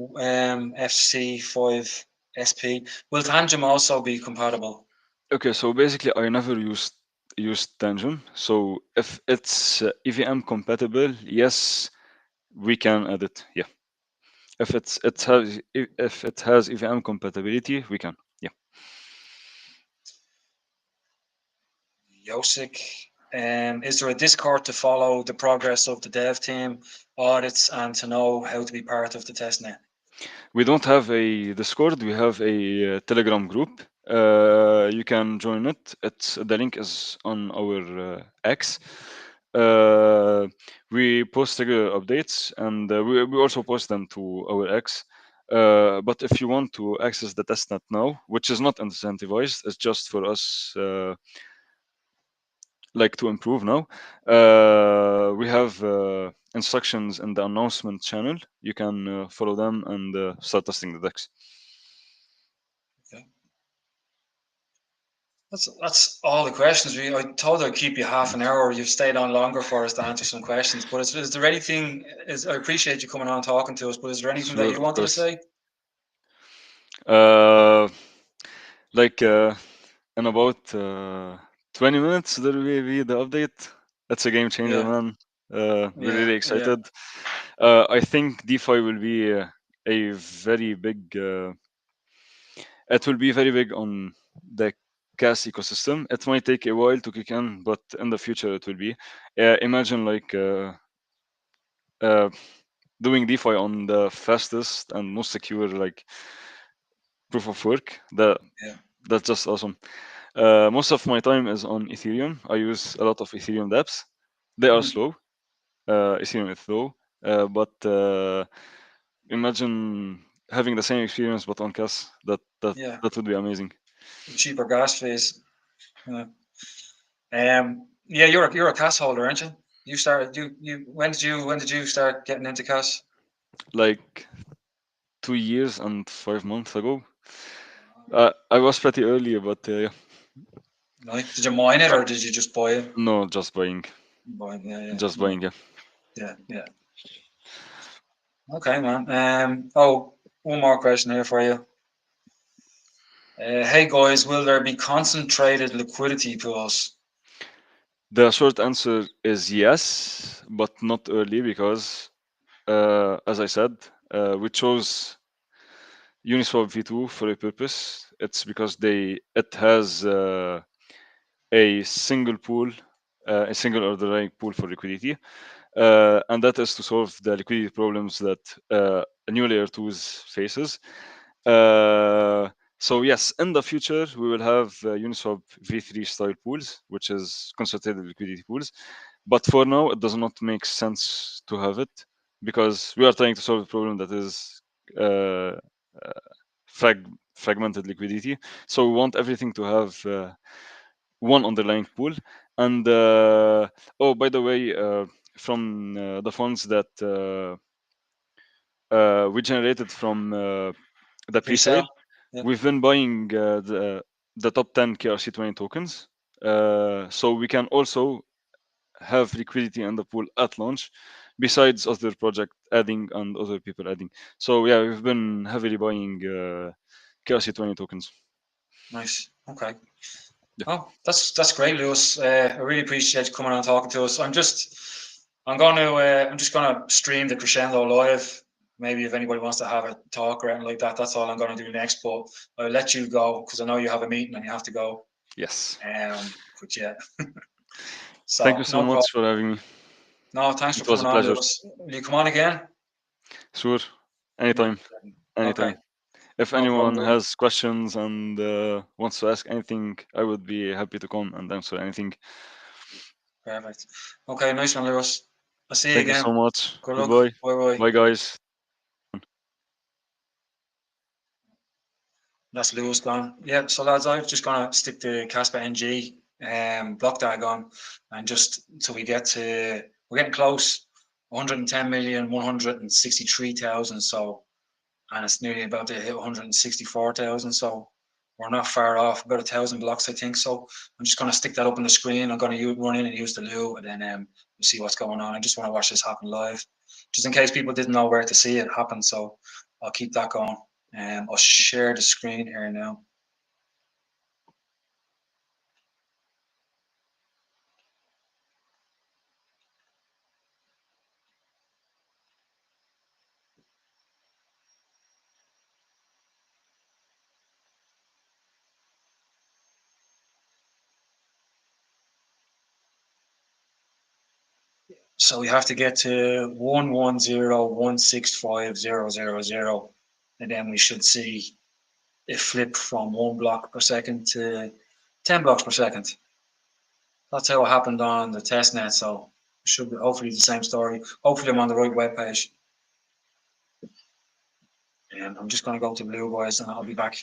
FC5SP. Will Tangem also be compatible? Okay, so basically, I never used Tangent. So if it's EVM compatible, yes, we can add it. Yeah. If it has EVM compatibility, we can. Yeah. Yosik. Is there a Discord to follow the progress of the dev team, audits, and to know how to be part of the testnet? We don't have a Discord. We have a Telegram group. You can join it. The link is on our X. Uh, we post regular updates, and we also post them to our X. But if you want to access the testnet now, which is not incentivized, it's just for us like to improve now. We have instructions in the announcement channel. You can follow them and start testing the DEX. Okay. That's all the questions. I told I'd keep you half an hour. You've stayed on longer for us to answer some questions. But is there anything? I appreciate you coming on and talking to us. But is there anything that Sure, you of wanted to course. say? Uh, like in about 20 minutes, there will be the update. That's a game changer, Yeah, man. We're yeah, really yeah, excited. I think DeFi will be a very big. It will be very big on the gas ecosystem. It might take a while to kick in, but in the future it will be. Imagine like uh, doing DeFi on the fastest and most secure like proof of work. yeah. That's just awesome. Most of my time is on Ethereum. I use a lot of Ethereum dApps. They are Hmm. slow. Ethereum is slow, but imagine having the same experience but on CAS. Yeah, That would be amazing. cheaper gas fees. Yeah. Yeah, you're a CAS holder, aren't you? You started. You when did you start getting into CAS? Like 2 years and 5 months ago. I was pretty early, but yeah, Like, did you mine it Uh, or did you just buy it? no, just buying, Buy it, yeah, yeah, just yeah, buying. Yeah, yeah, yeah. Okay, man. Oh, one more question here for you. Hey guys, will there be concentrated liquidity pools? the short answer is yes, but not early because, as I said, we chose Uniswap V2 for a purpose. It's because it has a single pool, a single ordering pool for liquidity, and that is to solve the liquidity problems that a new layer 2's faces. Uh, so yes, in the future we will have Uniswap V3 style pools, which is concentrated liquidity pools. But for now, it does not make sense to have it because we are trying to solve a problem that is uh, uh, fragmented liquidity. So we want everything to have one underlying pool. And oh, by the way, from the funds that we generated from the pre-sale, Pre-sale? Yeah, we've been buying the top 10 KRC20 tokens. So we can also have liquidity in the pool at launch, besides other project adding and other people adding. So yeah, we've been heavily buying KRC20 tokens. nice. Okay. Yeah. Oh, that's great, Lewis. I really appreciate you coming on and talking to us. I'm just gonna stream the Crescendo live. Maybe if anybody wants to have a talk or anything like that, that's all I'm gonna do next. But I'll let you go because I know you have a meeting and you have to go. Yes. But yeah, Thank you so so no much problem. for having me. No, thanks for It was coming a on, pleasure. Lewis. Will you come on again? Sure. Yeah. Anytime. Okay. Anytime. If No problem, anyone buddy. has questions and wants to ask anything, I would be happy to come and answer anything. Perfect. Okay, nice one, Lewis. I'll see you Thank you so again. much. Good luck. Goodbye. Bye bye. Bye, guys. That's Lewis gone. Yeah, so lads, I'm just gonna stick the Kaspa NG blockDAG on, and just so we get to, we're getting close, 110,163,000. So, and it's nearly about to hit 164,000. So we're not far off, about 1,000 blocks, I think. So I'm just gonna stick that up on the screen. I'm gonna run in and use the loo, and then we'll see what's going on. I just want to watch this happen live, just in case people didn't know where to see it happen. So I'll keep that going. I'll share the screen here now. So we have to get to 110,165,000, and then we should see it flip from 1 block per second to 10 blocks per second. That's how it happened on the test net. So it should be hopefully the same story. Hopefully I'm on the right web page. And I'm just going to go to Blue, guys, and I'll be back.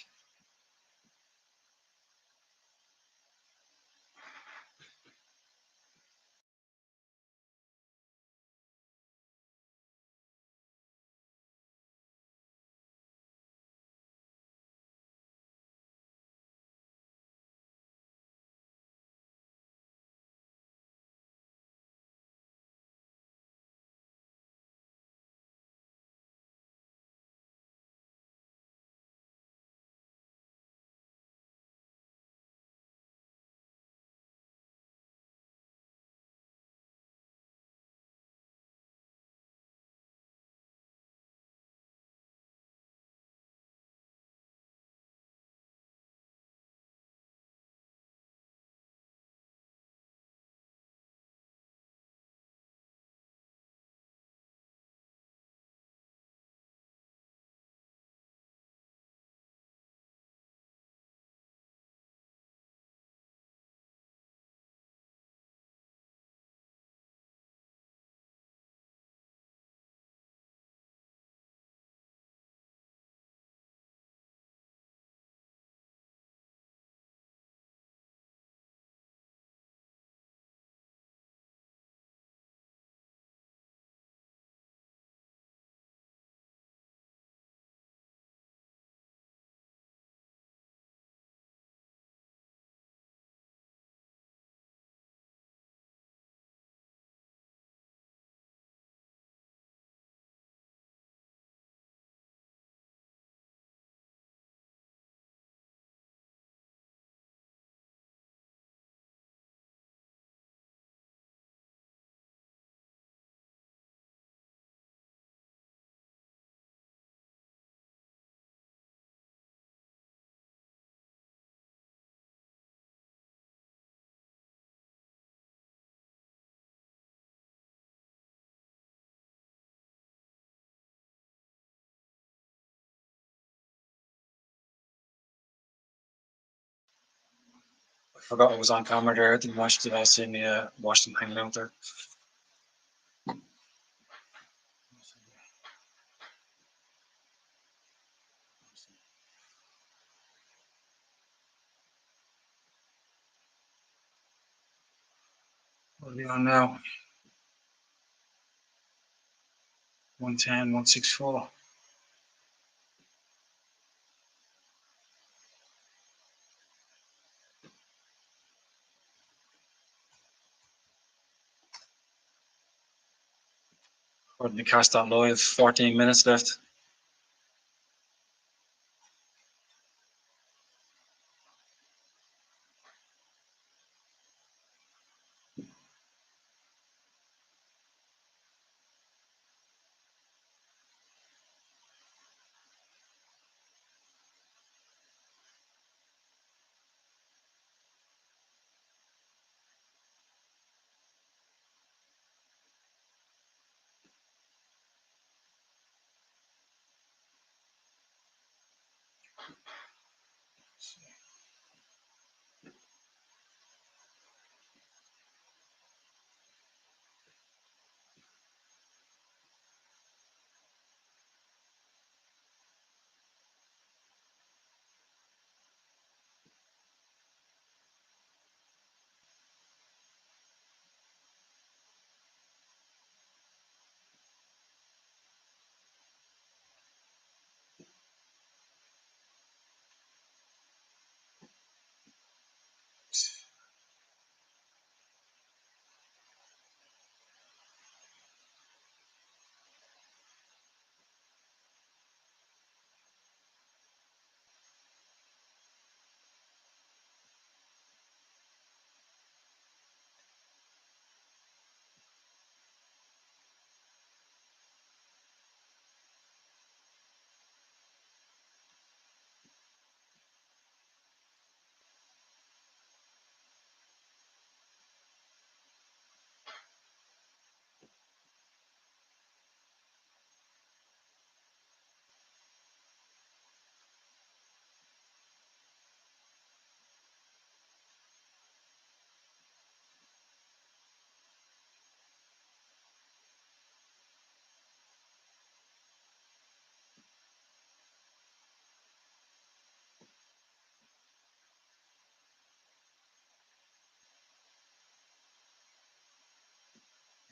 I forgot I was on camera there. I didn't watch the see me watch them hanging out there. What are we on now? 110, 164. Or the cast that live, 14 minutes left.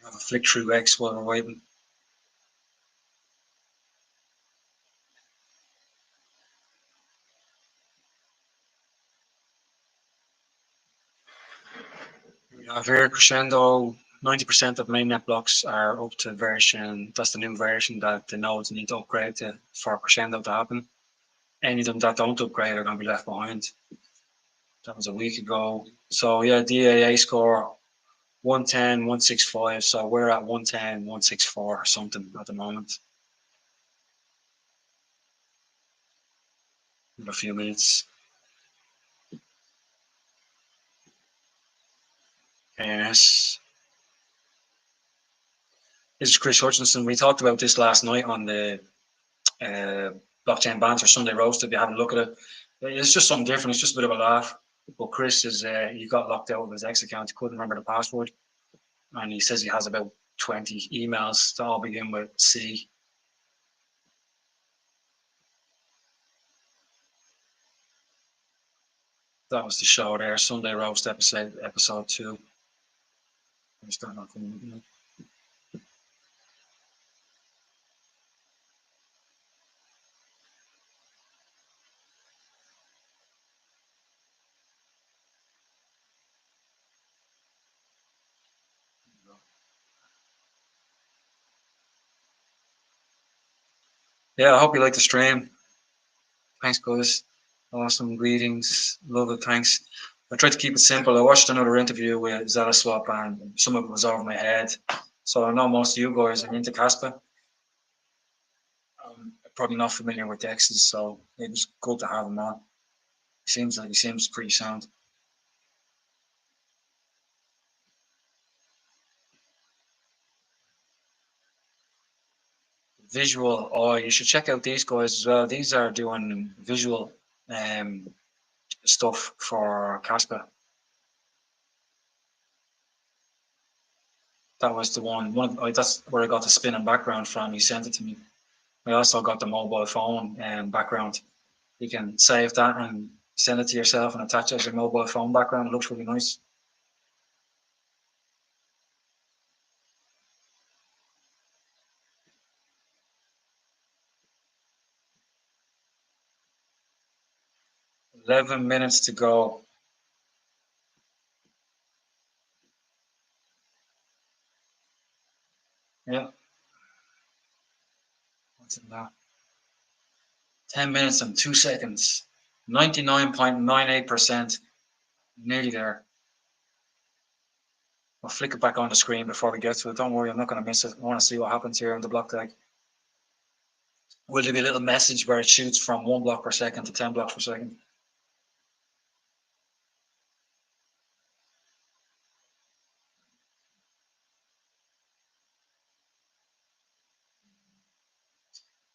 Have a flick through X while we're waiting. We have here Crescendo. 90% of mainnet blocks are up to version. That's the new version that the nodes need to upgrade to for Crescendo to happen. Any of them that don't upgrade are going to be left behind. That was a week ago. So yeah, DAA score 110, 165. So we're at 110, 164 or something at the moment. In a few minutes. KNS. This is Chris Hutchinson. We talked about this last night on the blockchain banter Sunday roast. If you have a look at it, it's just something different. It's just a bit of a laugh. But Chris is he got locked out of his X account. He couldn't remember the password, and he says he has about 20 emails that all begin with C. That was the show there, Sunday roast episode 2. Yeah, I hope you like the stream. Thanks, guys. Awesome greetings. Love it. Thanks. I tried to keep it simple. I watched another interview with Zealous Swap and some of it was over my head. So I know most of you guys are into Kaspa. Probably not familiar with DEXs, so it was good to have him on. He seems pretty sound. Visual. Oh, you should check out these guys as well. These are doing visual stuff for Kaspa. That was the one. That's where I got the spinning background from. He sent it to me. I also got the mobile phone background. You can save that and send it to yourself and attach it as your mobile phone background. It looks really nice. $11 minutes to go. Yeah. What's in that? 10 minutes and 2 seconds. 99.98%. Nearly there. I'll flick it back on the screen before we get to it. Don't worry, I'm not going to miss it. I want to see what happens here on the blockDAG. Will there be a little message where it shoots from 1 block per second to 10 blocks per second?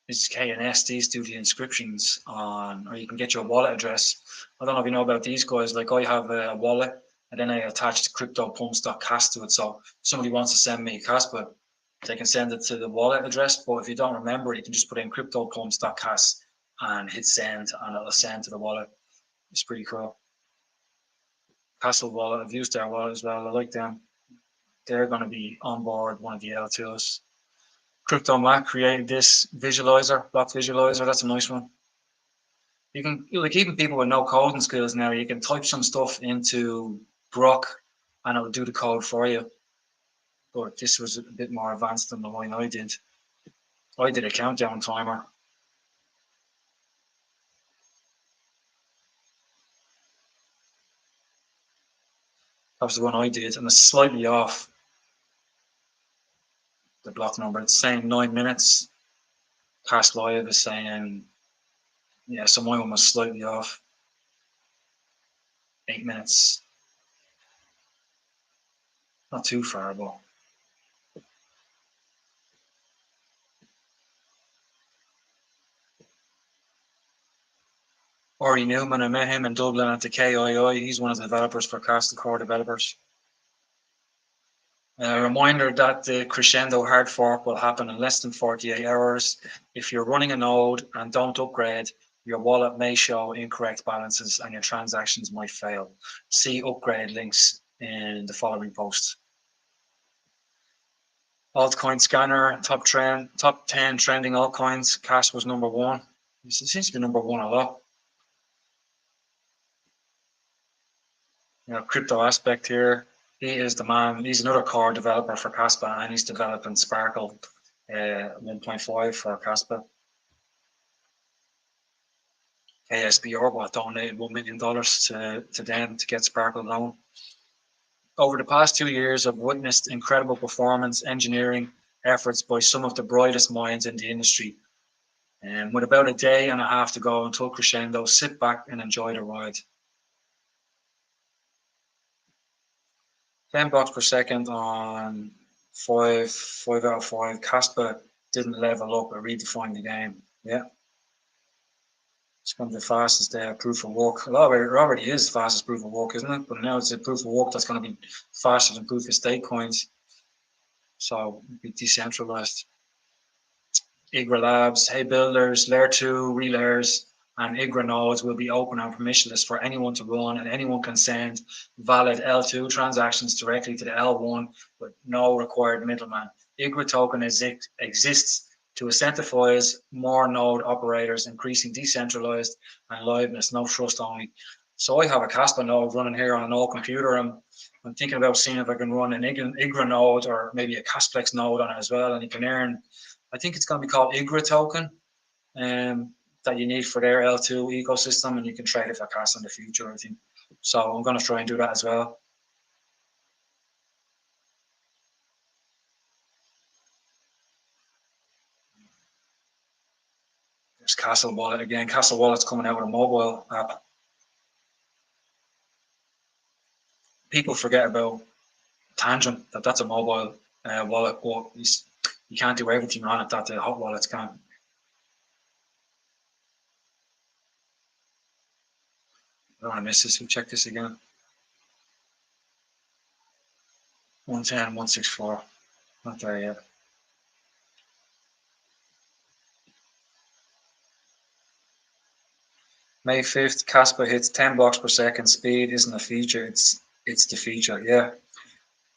This is KNS. These do the inscriptions on, or you can get your wallet address. I don't know if you know about these guys. Like I have a wallet and then I attached CryptoPumps.cas to it. So if somebody wants to send me Kaspa, they can send it to the wallet address. But if you don't remember it, you can just put in CryptoPumps.cas and hit send and it'll send to the wallet. It's pretty cool. Castle wallet, I've used their wallet as well. I like them. They're going to be on board one of the L2s. Crypto Mac created this visualizer, block visualizer. That's a nice one. You can, like, even people with no coding skills now, you can type some stuff into Grok and it'll do the code for you. But this was a bit more advanced than the one I did. I did a countdown timer. That was the one I did, and it's slightly off the block number. It's saying 9 minutes. Cast Live is saying, yeah, so my one was slightly off. 8 minutes. Not too far, but. Ori Newman, I met him in Dublin at the KII. He's one of the developers for Cast Core developers. A reminder that the Crescendo hard fork will happen in less than 48 hours. If you're running a node and don't upgrade, your wallet may show incorrect balances and your transactions might fail. See upgrade links in the following post. Altcoin scanner, top 10 trending altcoins. Cash was number 1. It seems to be number 1 a lot. Crypto aspect here. He is the man. He's another core developer for Kaspa, and he's developing Sparkle 1.5 for Kaspa. ASB Orbot donated $1 million to them to get Sparkle going. Over the past 2 years, I've witnessed incredible performance engineering efforts by some of the brightest minds in the industry. And with about a day and a half to go until Crescendo, sit back and enjoy the ride. 10 blocks per second on 5 out of 5. Kaspa didn't level up or redefine the game. Yeah. It's going to be the fastest proof of work. It already is the fastest proof of work, isn't it? But now it's a proof of work that's going to be faster than proof of stake coins. So it'll be decentralized. IGRA Labs, hey builders, layer 2, relayers, and IGRA nodes will be open and permissionless for anyone to run, and anyone can send valid L2 transactions directly to the L1 with no required middleman. IGRA token exists to incentivize more node operators, increasing decentralized and liveness, no trust only. So I have a Kaspa node running here on an old computer. I'm thinking about seeing if I can run an IGRA node or maybe a Casplex node on it as well, and you can earn, I think it's going to be called IGRA token, that you need for their L2 ecosystem, and you can trade it for Kaspa in the future, I think. So I'm going to try and do that as well. There's Castle Wallet again. Castle Wallet's coming out with a mobile app. People forget about Tangent, that's a mobile wallet, but you can't do everything on it that the hot wallets can. I don't want to miss this. We'll check this again. 110, 164. Not there yet. May 5th, Kaspa hits 10 blocks per second. Speed isn't a feature, it's the feature, yeah.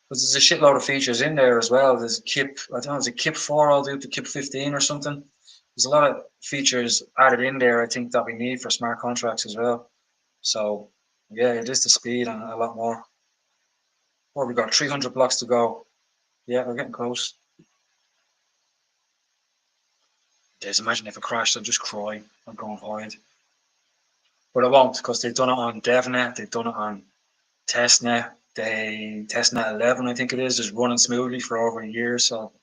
But there's a shitload of features in there as well. There's KIP, I don't know, is it KIP 4 all the way up to KIP 15 or something? There's a lot of features added in there, I think, that we need for smart contracts as well. So, yeah, it is the speed and a lot more. Well, we've got 300 blocks to go. Yeah, we're getting close. Just imagine if it crashed, I'd just cry. I'm going hide. But I won't, because they've done it on DevNet, they've done it on testnet. Testnet 11, I think it is running smoothly for over a year. So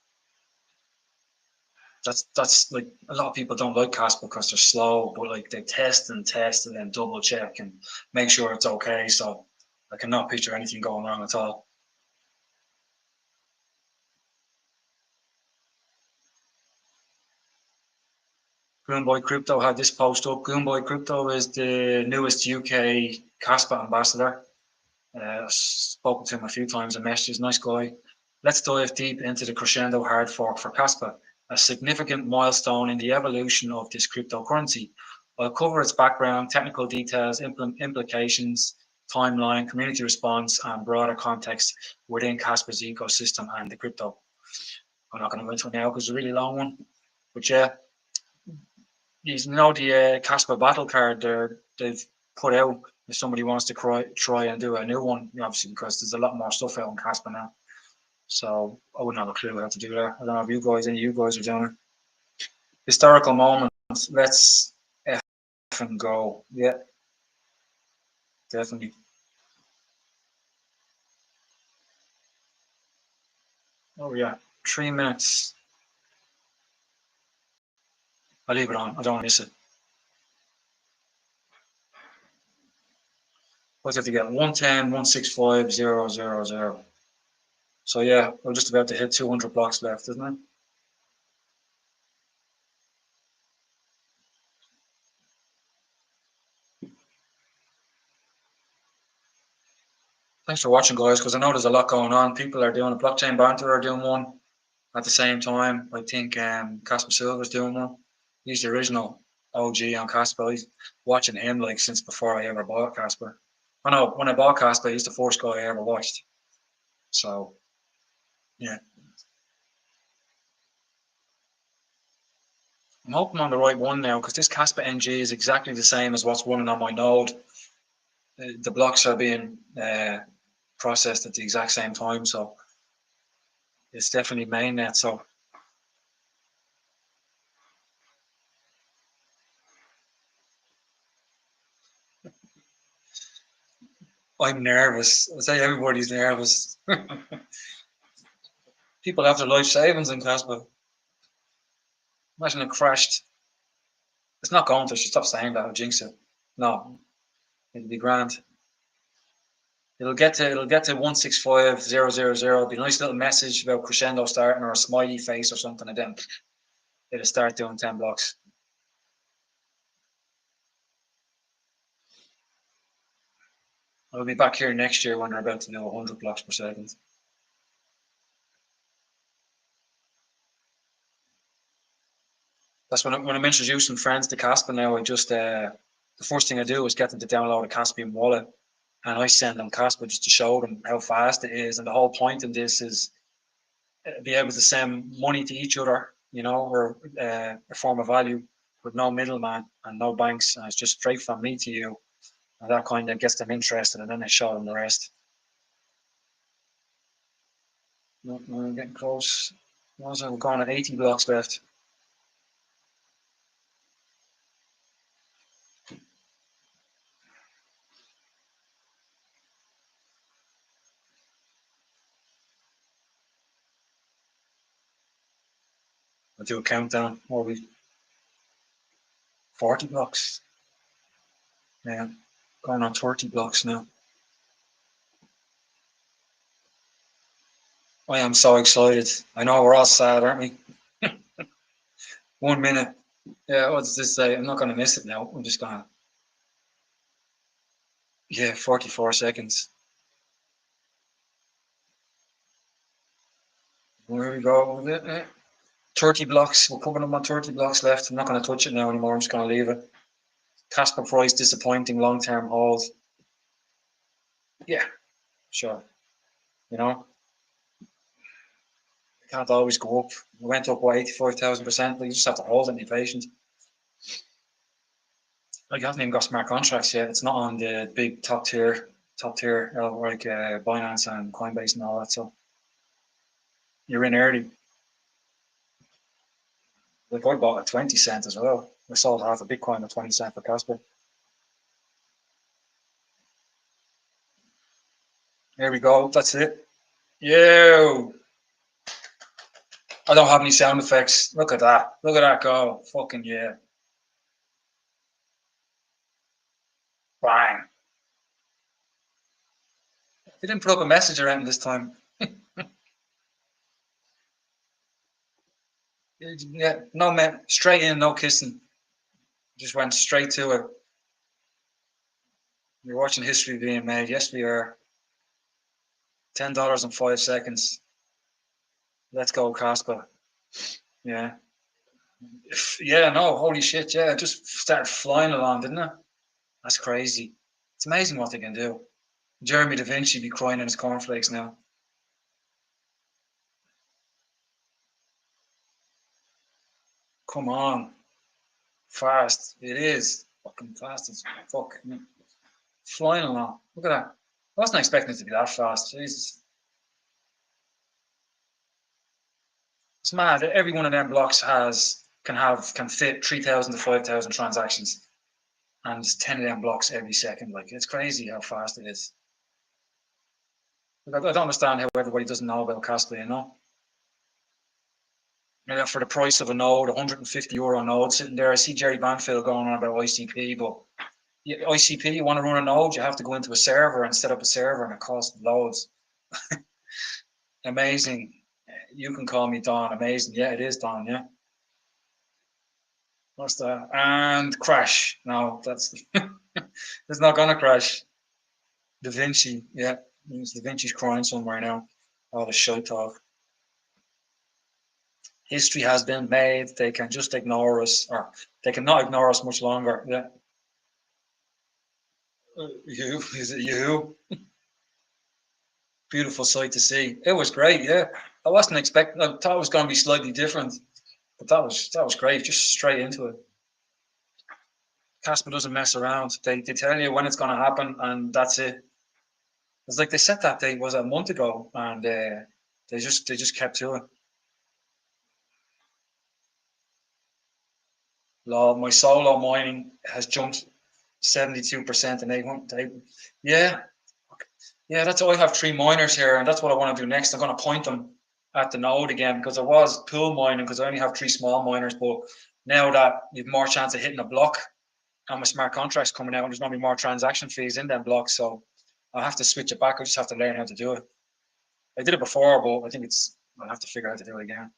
that's like, a lot of people don't like Kaspa because they're slow, but like they test and then double check and make sure it's okay. So I cannot picture anything going wrong at all. Goonboy Crypto had this post up. Goonboy Crypto is the newest UK Kaspa ambassador. Spoken to him a few times in messages. Nice guy. Let's dive deep into the Crescendo hard fork for Kaspa, a significant milestone in the evolution of this cryptocurrency. I'll cover its background, technical details, implications, timeline, community response, and broader context within Kaspa's ecosystem and the crypto. I'm not going to go into it now because it's a really long one. But yeah, you know the Kaspa battle card they've put out if somebody wants to try and do a new one, obviously, because there's a lot more stuff out on Kaspa now. So I wouldn't have a clue how to do that. I don't know if any of you guys are doing it. Historical moment. Let's F and go. Yeah, definitely. Oh yeah, 3 minutes. I'll leave it on. I don't want to miss it. What's have to get? 110, 165, 0, 0, 0. So yeah, we're just about to hit 200 blocks left, isn't it? Thanks for watching, guys, because I know there's a lot going on. People are doing a blockchain banter are doing one at the same time. I think Kaspa Silver's doing one. He's the original OG on Kaspa. He's watching him like since before I ever bought Kaspa. I know when I bought Kaspa, he's the first guy I ever watched. So yeah. I'm hoping on the right one now, because this Kaspa NG is exactly the same as what's running on my node. The blocks are being processed at the exact same time, so it's definitely mainnet. So I'm nervous. I say everybody's nervous. People have their life savings in Kaspa. Imagine it crashed. It's not going to. Should stop saying that. I'll jinx it. No, it'll be grand. It'll get to 165000. It'll be a nice little message about Crescendo starting, or a smiley face or something, and then it'll start doing 10 blocks. I'll be back here next year when they're about to do 100 blocks per second. That's when I'm introducing friends to Kaspa now. I just the first thing I do is get them to download a Caspian wallet, and I send them Kaspa just to show them how fast it is. And the whole point of this is be able to send money to each other, you know, or a form of value with no middleman and no banks, and it's just straight from me to you. And that kind of gets them interested, and then I show them the rest. We're getting close. We're going at 80 blocks left. I'll do a countdown. What are we? 40 blocks. Yeah, going on 30 blocks now. I am so excited. I know we're all sad, aren't we? 1 minute. Yeah, what does this say? I'm not going to miss it now. I'm just going to. Yeah, 44 seconds. There we go. 30 blocks. We're coming up on 30 blocks left. I'm not going to touch it now anymore. I'm just going to leave it. Kaspa price disappointing, long-term hold. Yeah, sure. You know, it can't always go up. We went up by 85,000%. But you just have to hold it and be patient. Like, you haven't even got smart contracts yet. It's not on the big top tier, like Binance and Coinbase and all that. So you're in early. Like, I bought at 20 cents as well. I sold half a Bitcoin at 20 cents for Kaspa. Here we go. That's it. Yo! I don't have any sound effects. Look at that. Look at that go. Fucking yeah. Bang. They didn't put up a message around this time. Yeah, no man, straight in, no kissing. Just went straight to it. You're watching history being made. Yes, we are. $10 in 5 seconds. Let's go, Kaspa. Yeah. Yeah, no, holy shit. Yeah, it just started flying along, didn't it? That's crazy. It's amazing what they can do. Jeremy Da Vinci be crying in his cornflakes now. Come on. Fast. It is. Fucking fast as fuck. Flying along. Look at that. I wasn't expecting it to be that fast. Jesus. It's mad. Every one of them blocks can fit 3,000 to 5,000 transactions. And it's 10 of them blocks every second. Like, it's crazy how fast it is. I don't understand how everybody doesn't know about Kaspa, you know? Yeah, for the price of a node, €150 node sitting there. I see Jerry Banfield going on about ICP, but ICP, you want to run a node, you have to go into a server and set up a server, and it costs loads. Amazing. You can call me Don. Amazing. Yeah, it is Don. Yeah. What's that? And crash. No, that's it's not gonna crash. Da Vinci. Yeah, Da Vinci's crying somewhere now. All the shit talk. History has been made. They can just ignore us, or they cannot ignore us much longer. Yeah. You is it you? Beautiful sight to see. It was great. Yeah, I wasn't expecting. I thought it was going to be slightly different, But that was great, just straight into it. Kaspa doesn't mess around. They tell you when it's going to happen, and that's it. It's like they set that date was a month ago, and they just kept to it. My solo mining has jumped 72% and 800. Yeah, yeah. That's why I have 3 miners here, and that's what I want to do next. I'm going to point them at the node again because I was pool mining because I only have 3 small miners, but now that you've more chance of hitting a block, and my smart contracts coming out, and there's going to be more transaction fees in them blocks, so I have to switch it back. I just have to learn how to do it. I did it before, but I think I'll have to figure out how to do it again.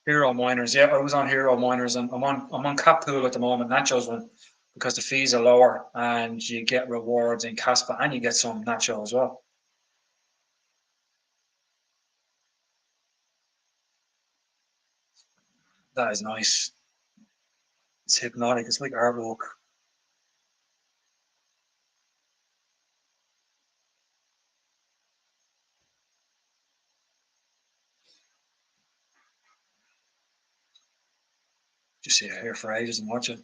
Hero miners, yeah, I was on hero miners, and I'm on cap pool at the moment. Nachos one because the fees are lower and you get rewards in Kaspa and you get some nacho as well. That is nice. It's hypnotic. It's like artwork. Just sit here for ages and watch it.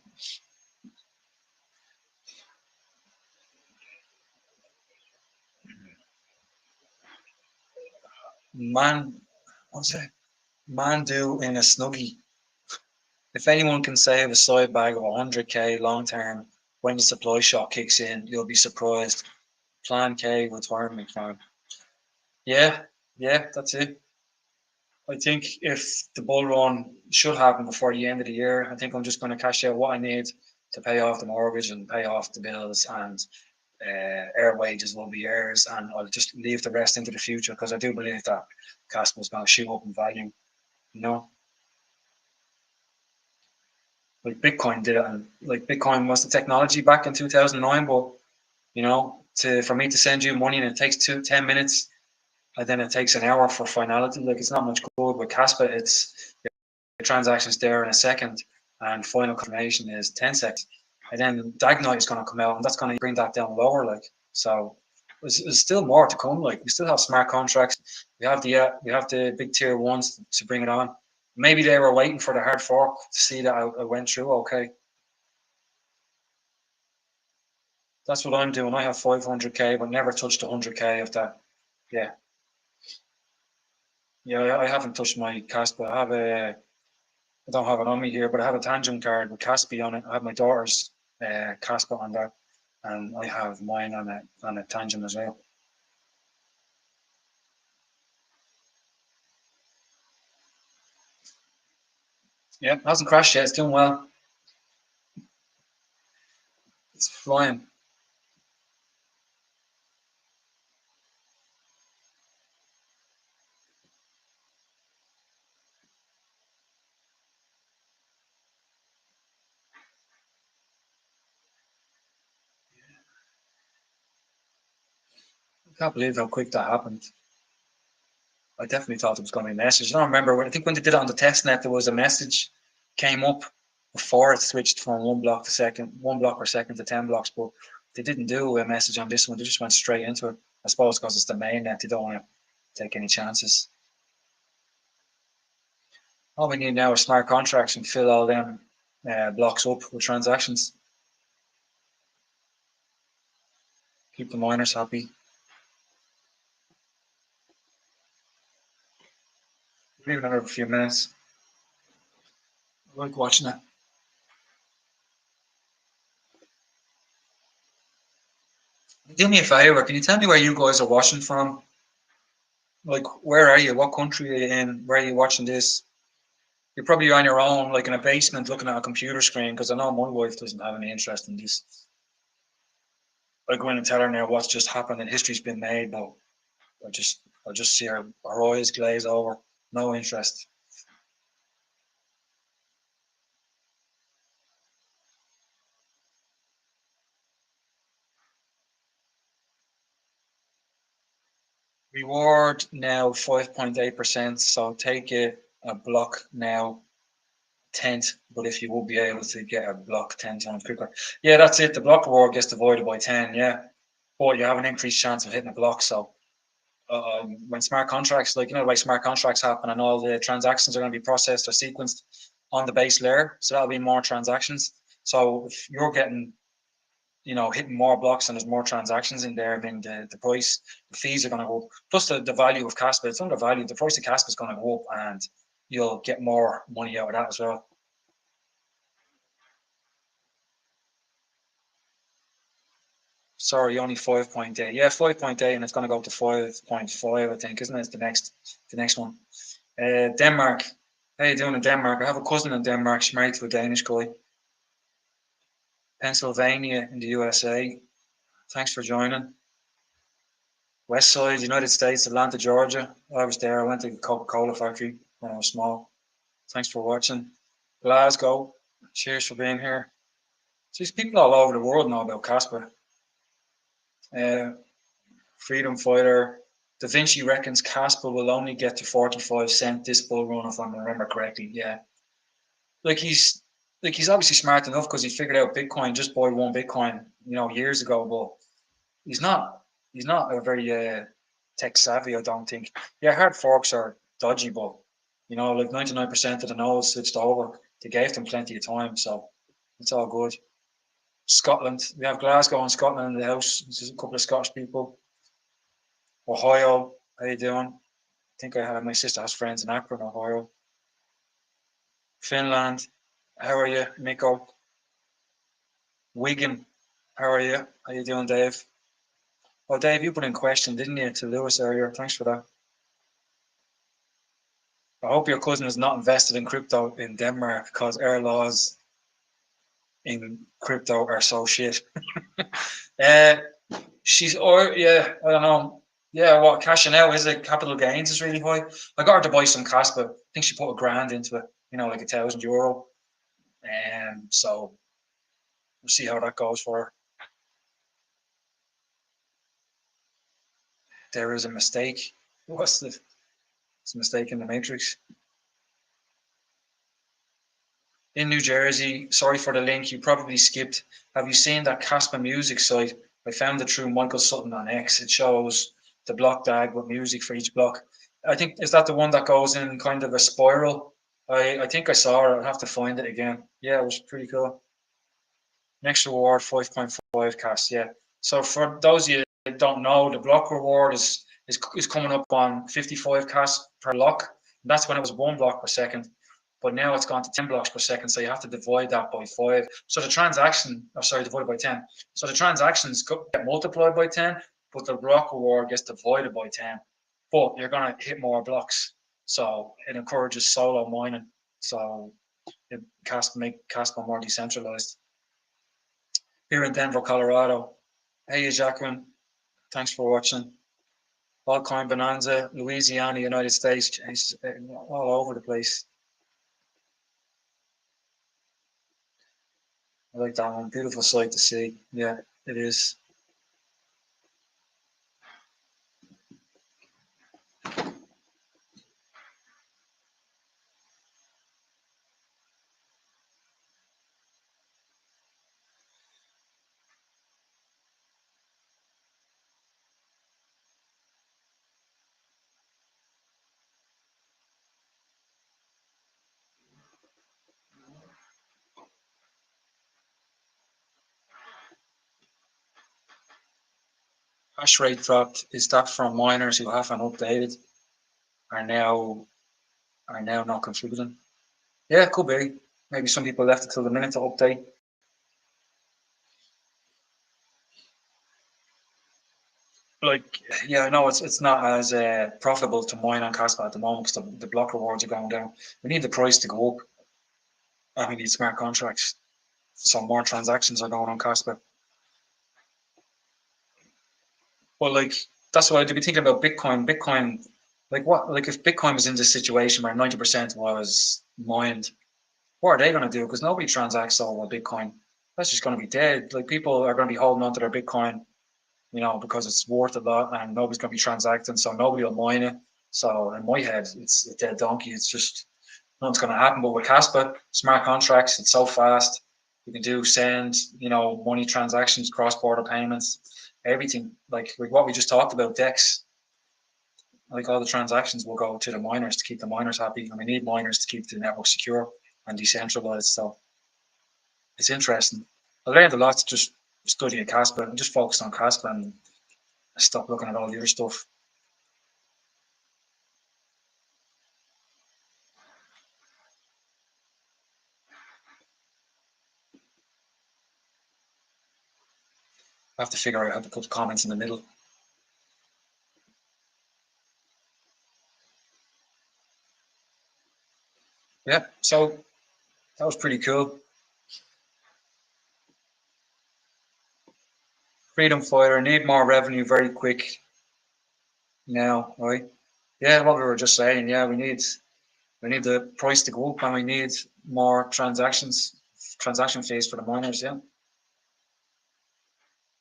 Man, what's it? Man do in a snuggie. If anyone can save a side bag of 100k long term when the supply shock kicks in, you'll be surprised. Plan K retirement plan. Yeah, yeah, that's it. I think if the bull run should happen before the end of the year, I think I'm just going to cash out what I need to pay off the mortgage and pay off the bills, and air wages will be heirs, and I'll just leave the rest into the future because I do believe that Kaspa is going to shoot up in value. You know, like Bitcoin did it, and like Bitcoin was the technology back in 2009, but you know, for me to send you money and it takes 10 minutes, and then it takes an hour for finality. Like it's not much good with Kaspa. It's the transactions there in a second, and final confirmation is 10 seconds. And then DAG night is going to come out, and that's going to bring that down lower. Like so, there's still more to come. Like we still have smart contracts. We have the big tier ones to bring it on. Maybe they were waiting for the hard fork to see that I went through okay. That's what I'm doing. I have 500k, but never touched 100k of that. Yeah, yeah. I haven't touched my Kaspa. I don't have it on me here, but I have a Tangent card with Kaspi on it. I have my daughter's Kaspa on that, and I have mine on a Tangent as well. Yeah, it hasn't crashed yet. It's doing well. It's flying. I can't believe how quick that happened. I definitely thought it was going to be a message. I don't remember. I think when they did it on the test net, there was a message came up before it switched from 1 block per second to 10 blocks. But they didn't do a message on this one. They just went straight into it. I suppose because it's the main net, they don't want to take any chances. All we need now is smart contracts and fill all them blocks up with transactions. Keep the miners happy. Leave another few minutes. I like watching it. Do me a favor, can you tell me where you guys are watching from? Like, where are you? What country are you in? Where are you watching this? You're probably on your own, like in a basement, looking at a computer screen. Because I know my wife doesn't have any interest in this. I go in and tell her now what's just happened and history's been made, but I just see her eyes glaze over. No interest. Reward now 5.8%. So take it a block now 10th, but if you will be able to get a block 10 times quicker. Yeah, that's it. The block reward gets divided by 10, yeah. But you have an increased chance of hitting a block, so when smart contracts, like, the way smart contracts happen and all the transactions are going to be processed or sequenced on the base layer. So that'll be more transactions. So if you're getting, hitting more blocks and there's more transactions in there, then the price, the fees are going to go up. Plus the value of Kaspa, it's undervalued. The price of Kaspa is going to go up and you'll get more money out of that as well. Sorry, only 5.8. Yeah, 5.8, and it's going to go to 5.5, I think, isn't it? The next one. Denmark. How you doing in Denmark? I have a cousin in Denmark. She's married to a Danish guy. Pennsylvania in the USA. Thanks for joining. West Side, United States, Atlanta, Georgia. I was there. I went to the Coca-Cola factory when I was small. Thanks for watching. Glasgow. Cheers for being here. So these people all over the world know about Kaspa. Freedom Fighter. Da Vinci reckons Kaspa will only get to 45 cent this bull run, if I remember correctly. Yeah. Like he's obviously smart enough because he figured out Bitcoin, just buy one Bitcoin, years ago, but he's not a very tech savvy, I don't think. Yeah, hard forks are dodgy, but like 99% of the nodes switched over. They gave them plenty of time, so it's all good. Scotland, we have Glasgow and Scotland in the house. This is a couple of Scottish people. Ohio, how you doing? I think my sister has friends in Akron, Ohio. Finland, how are you, Miko? Wigan, how are you? How you doing, Dave? Oh, Dave, you put in question, didn't you, to Lewis earlier? Thanks for that. I hope your cousin is not invested in crypto in Denmark because our laws in crypto are so shit. I don't know. Yeah, what, cashing out, is it? Capital gains is really high. I got her to buy some Kaspa. I think she put $1,000 into it, like €1,000. So we'll see how that goes for her. There is a mistake. It's a mistake in the matrix. In New Jersey, sorry for the link, you probably skipped. Have you seen that Kaspa music site? I found it through Michael Sutton on X. It shows the blockDAG with music for each block. I think, is that the one that goes in kind of a spiral? I think I saw it. I'll have to find it again. Yeah, it was pretty cool. Next reward, 5.5 Cas. Yeah. So for those of you that don't know, the block reward is coming up on 55 Cas per block. That's when it was 1 block per second. But now it's gone to 10 blocks per second, so you have to divide that by 5. So the divided by 10. So the transactions get multiplied by 10, but the block reward gets divided by 10. But you're going to hit more blocks. So it encourages solo mining. So it make Kaspa more decentralized. Here in Denver, Colorado. Hey, Jacqueline. Thanks for watching. Altcoin Bonanza, Louisiana, United States. All over the place. I like that one. Beautiful sight to see. Yeah, it is. Hash rate dropped. Is that from miners who haven't updated are now not contributing? Yeah, it could be. Maybe some people left it till the minute to update. Like, yeah, I know it's not as profitable to mine on Kaspa at the moment because the block rewards are going down. We need the price to go up, and we need smart contracts. So more transactions are going on Kaspa. Well, like, that's why I'd be thinking about Bitcoin. Bitcoin, like if Bitcoin was in this situation where 90% was mined, what are they going to do? Because nobody transacts over Bitcoin. That's just going to be dead. Like, people are going to be holding onto their Bitcoin, because it's worth a lot and nobody's going to be transacting, so nobody will mine it. So in my head, it's a dead donkey. It's just nothing's going to happen. But with Kaspa, smart contracts, it's so fast. You can send, money transactions, cross-border payments, everything. Like what we just talked about, DEX. like all the transactions will go to the miners to keep the miners happy, and we need miners to keep the network secure and decentralized. So it's interesting. I learned a lot just studying Kaspa and just focused on Kaspa and stop looking at all the other stuff. I have to figure out how to put the comments in the middle. Yeah, so that was pretty cool. Freedom Fighter, need more revenue very quick now, right? Yeah, what we were just saying, yeah, we need the price to go up and we need more transaction fees for the miners, yeah.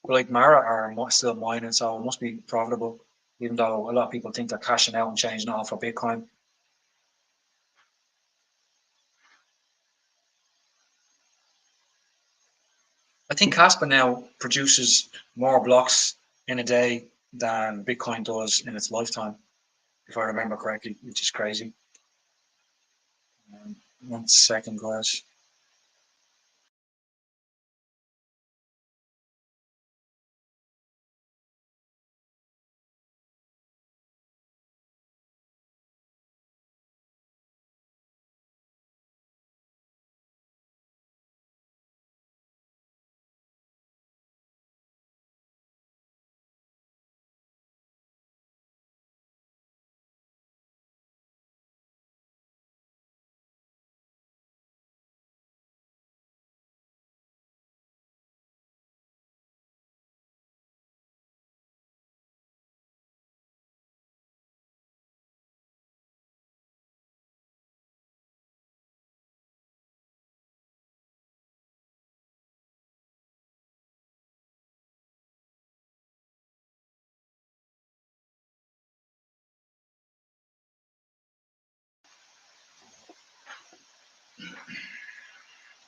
But like Mara are still mining, so it must be profitable, even though a lot of people think they're cashing out and changing all for Bitcoin. I think Kaspa now produces more blocks in a day than Bitcoin does in its lifetime, if I remember correctly, which is crazy. 1 second, guys.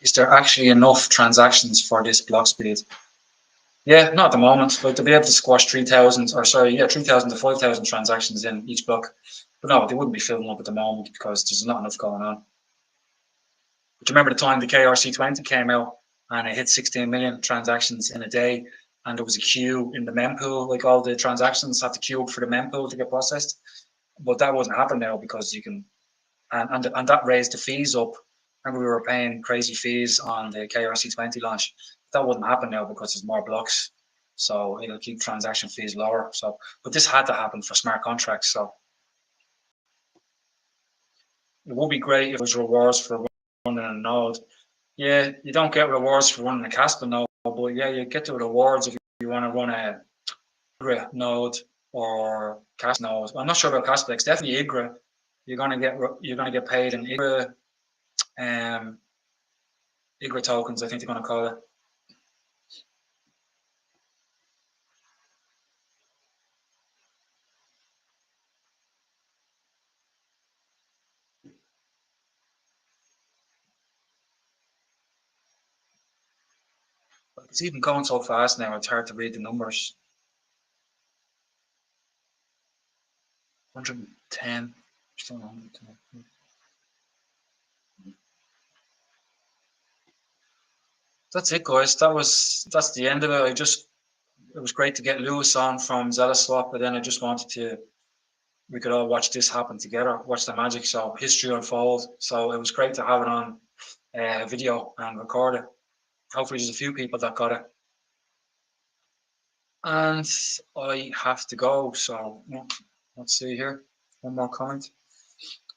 Is there actually enough transactions for this block speed? Yeah, not at the moment. Like to be able to squash 3,000 or sorry, yeah, 3,000 to 5,000 transactions in each block. But no, they wouldn't be filling up at the moment because there's not enough going on. But you remember the time the KRC20 came out and it hit 16 million transactions in a day, and there was a queue in the mempool, like all the transactions had to queue up for the mempool to get processed. But that wouldn't happen now because you can, and that raised the fees up. Remember, we were paying crazy fees on the KRC20 launch. That wouldn't happen now because there's more blocks. So it'll keep transaction fees lower. So, but this had to happen for smart contracts. So it would be great if it was rewards for running a node. Yeah, you don't get rewards for running a Kaspa node, but yeah, you get the rewards if you want to run a IGRA node or Kaspa node. I'm not sure about Kaspa. It's definitely IGRA. You're gonna get paid in IGRA IGRA tokens, I think they're going to call it. It's even going so fast now, it's hard to read the numbers. 110. That's it, guys. That's the end of it. It was great to get Lewis on from Zealous Swap, but then I just wanted we could all watch this happen together, watch the magic, so history unfold. So it was great to have it on video and record it. Hopefully there's a few people that got it. And I have to go, so let's see here. One more comment.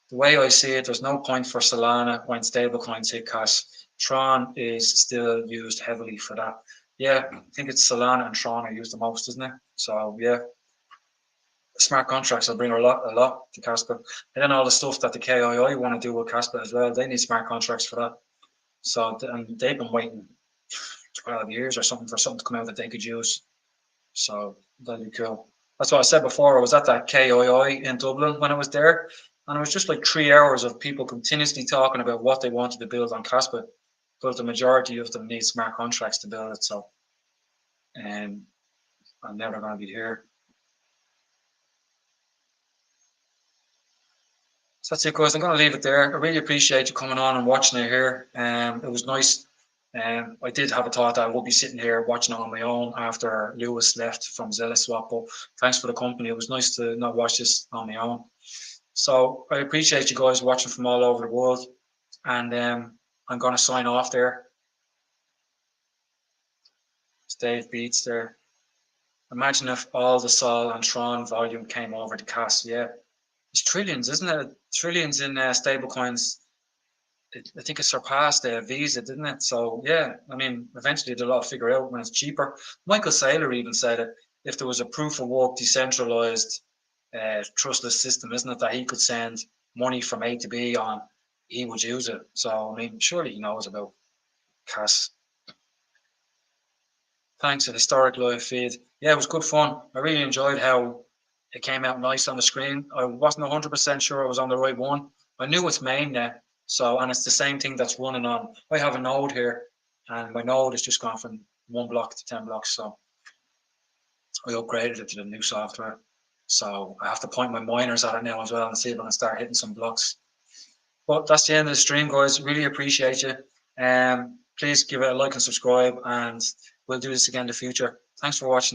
The way I see it, there's no point for Solana when stablecoins hit cash. Tron is still used heavily for that. Yeah, I think it's Solana and Tron are used the most, isn't it? So yeah, smart contracts will bring a lot to Kaspa. And then all the stuff that the KII want to do with Kaspa as well, they need smart contracts for that. So and they've been waiting 12 years or something for something to come out that they could use. So that'd be cool. That's what I said before. I was at that KII in Dublin when I was there, and it was just like 3 hours of people continuously talking about what they wanted to build on Kaspa, but the majority of them need smart contracts to build it. So, I'm never going to be here. So that's it, guys. I'm going to leave it there. I really appreciate you coming on and watching it here. It was nice. I did have a thought that I would be sitting here watching it on my own after Lewis left from Zealous Swap, but thanks for the company. It was nice to not watch this on my own. So I appreciate you guys watching from all over the world, and I'm going to sign off there. It's Dave Beats there. Imagine if all the Sol and Tron volume came over to Kaspa. Yeah, it's trillions, isn't it? Trillions in stablecoins. I think it surpassed Visa, didn't it? So yeah, I mean, eventually they'll all figure out when it's cheaper. Michael Saylor even said it. If there was a proof of work, decentralized, trustless system, isn't it, that he could send money from A to B on, he would use it. So I mean, surely he knows about CAS. Thanks, an historic live feed. Yeah, it was good fun. I really enjoyed how it came out nice on the screen. I wasn't 100% sure I was on the right one. I knew it's mainnet, so, and it's the same thing that's running on. I have a node here, and my node has just gone from 1 block to 10 blocks. So I upgraded it to the new software. So I have to point my miners at it now as well and see if I can start hitting some blocks. But that's the end of the stream, guys. Really appreciate you. Please give it a like and subscribe, and we'll do this again in the future. Thanks for watching.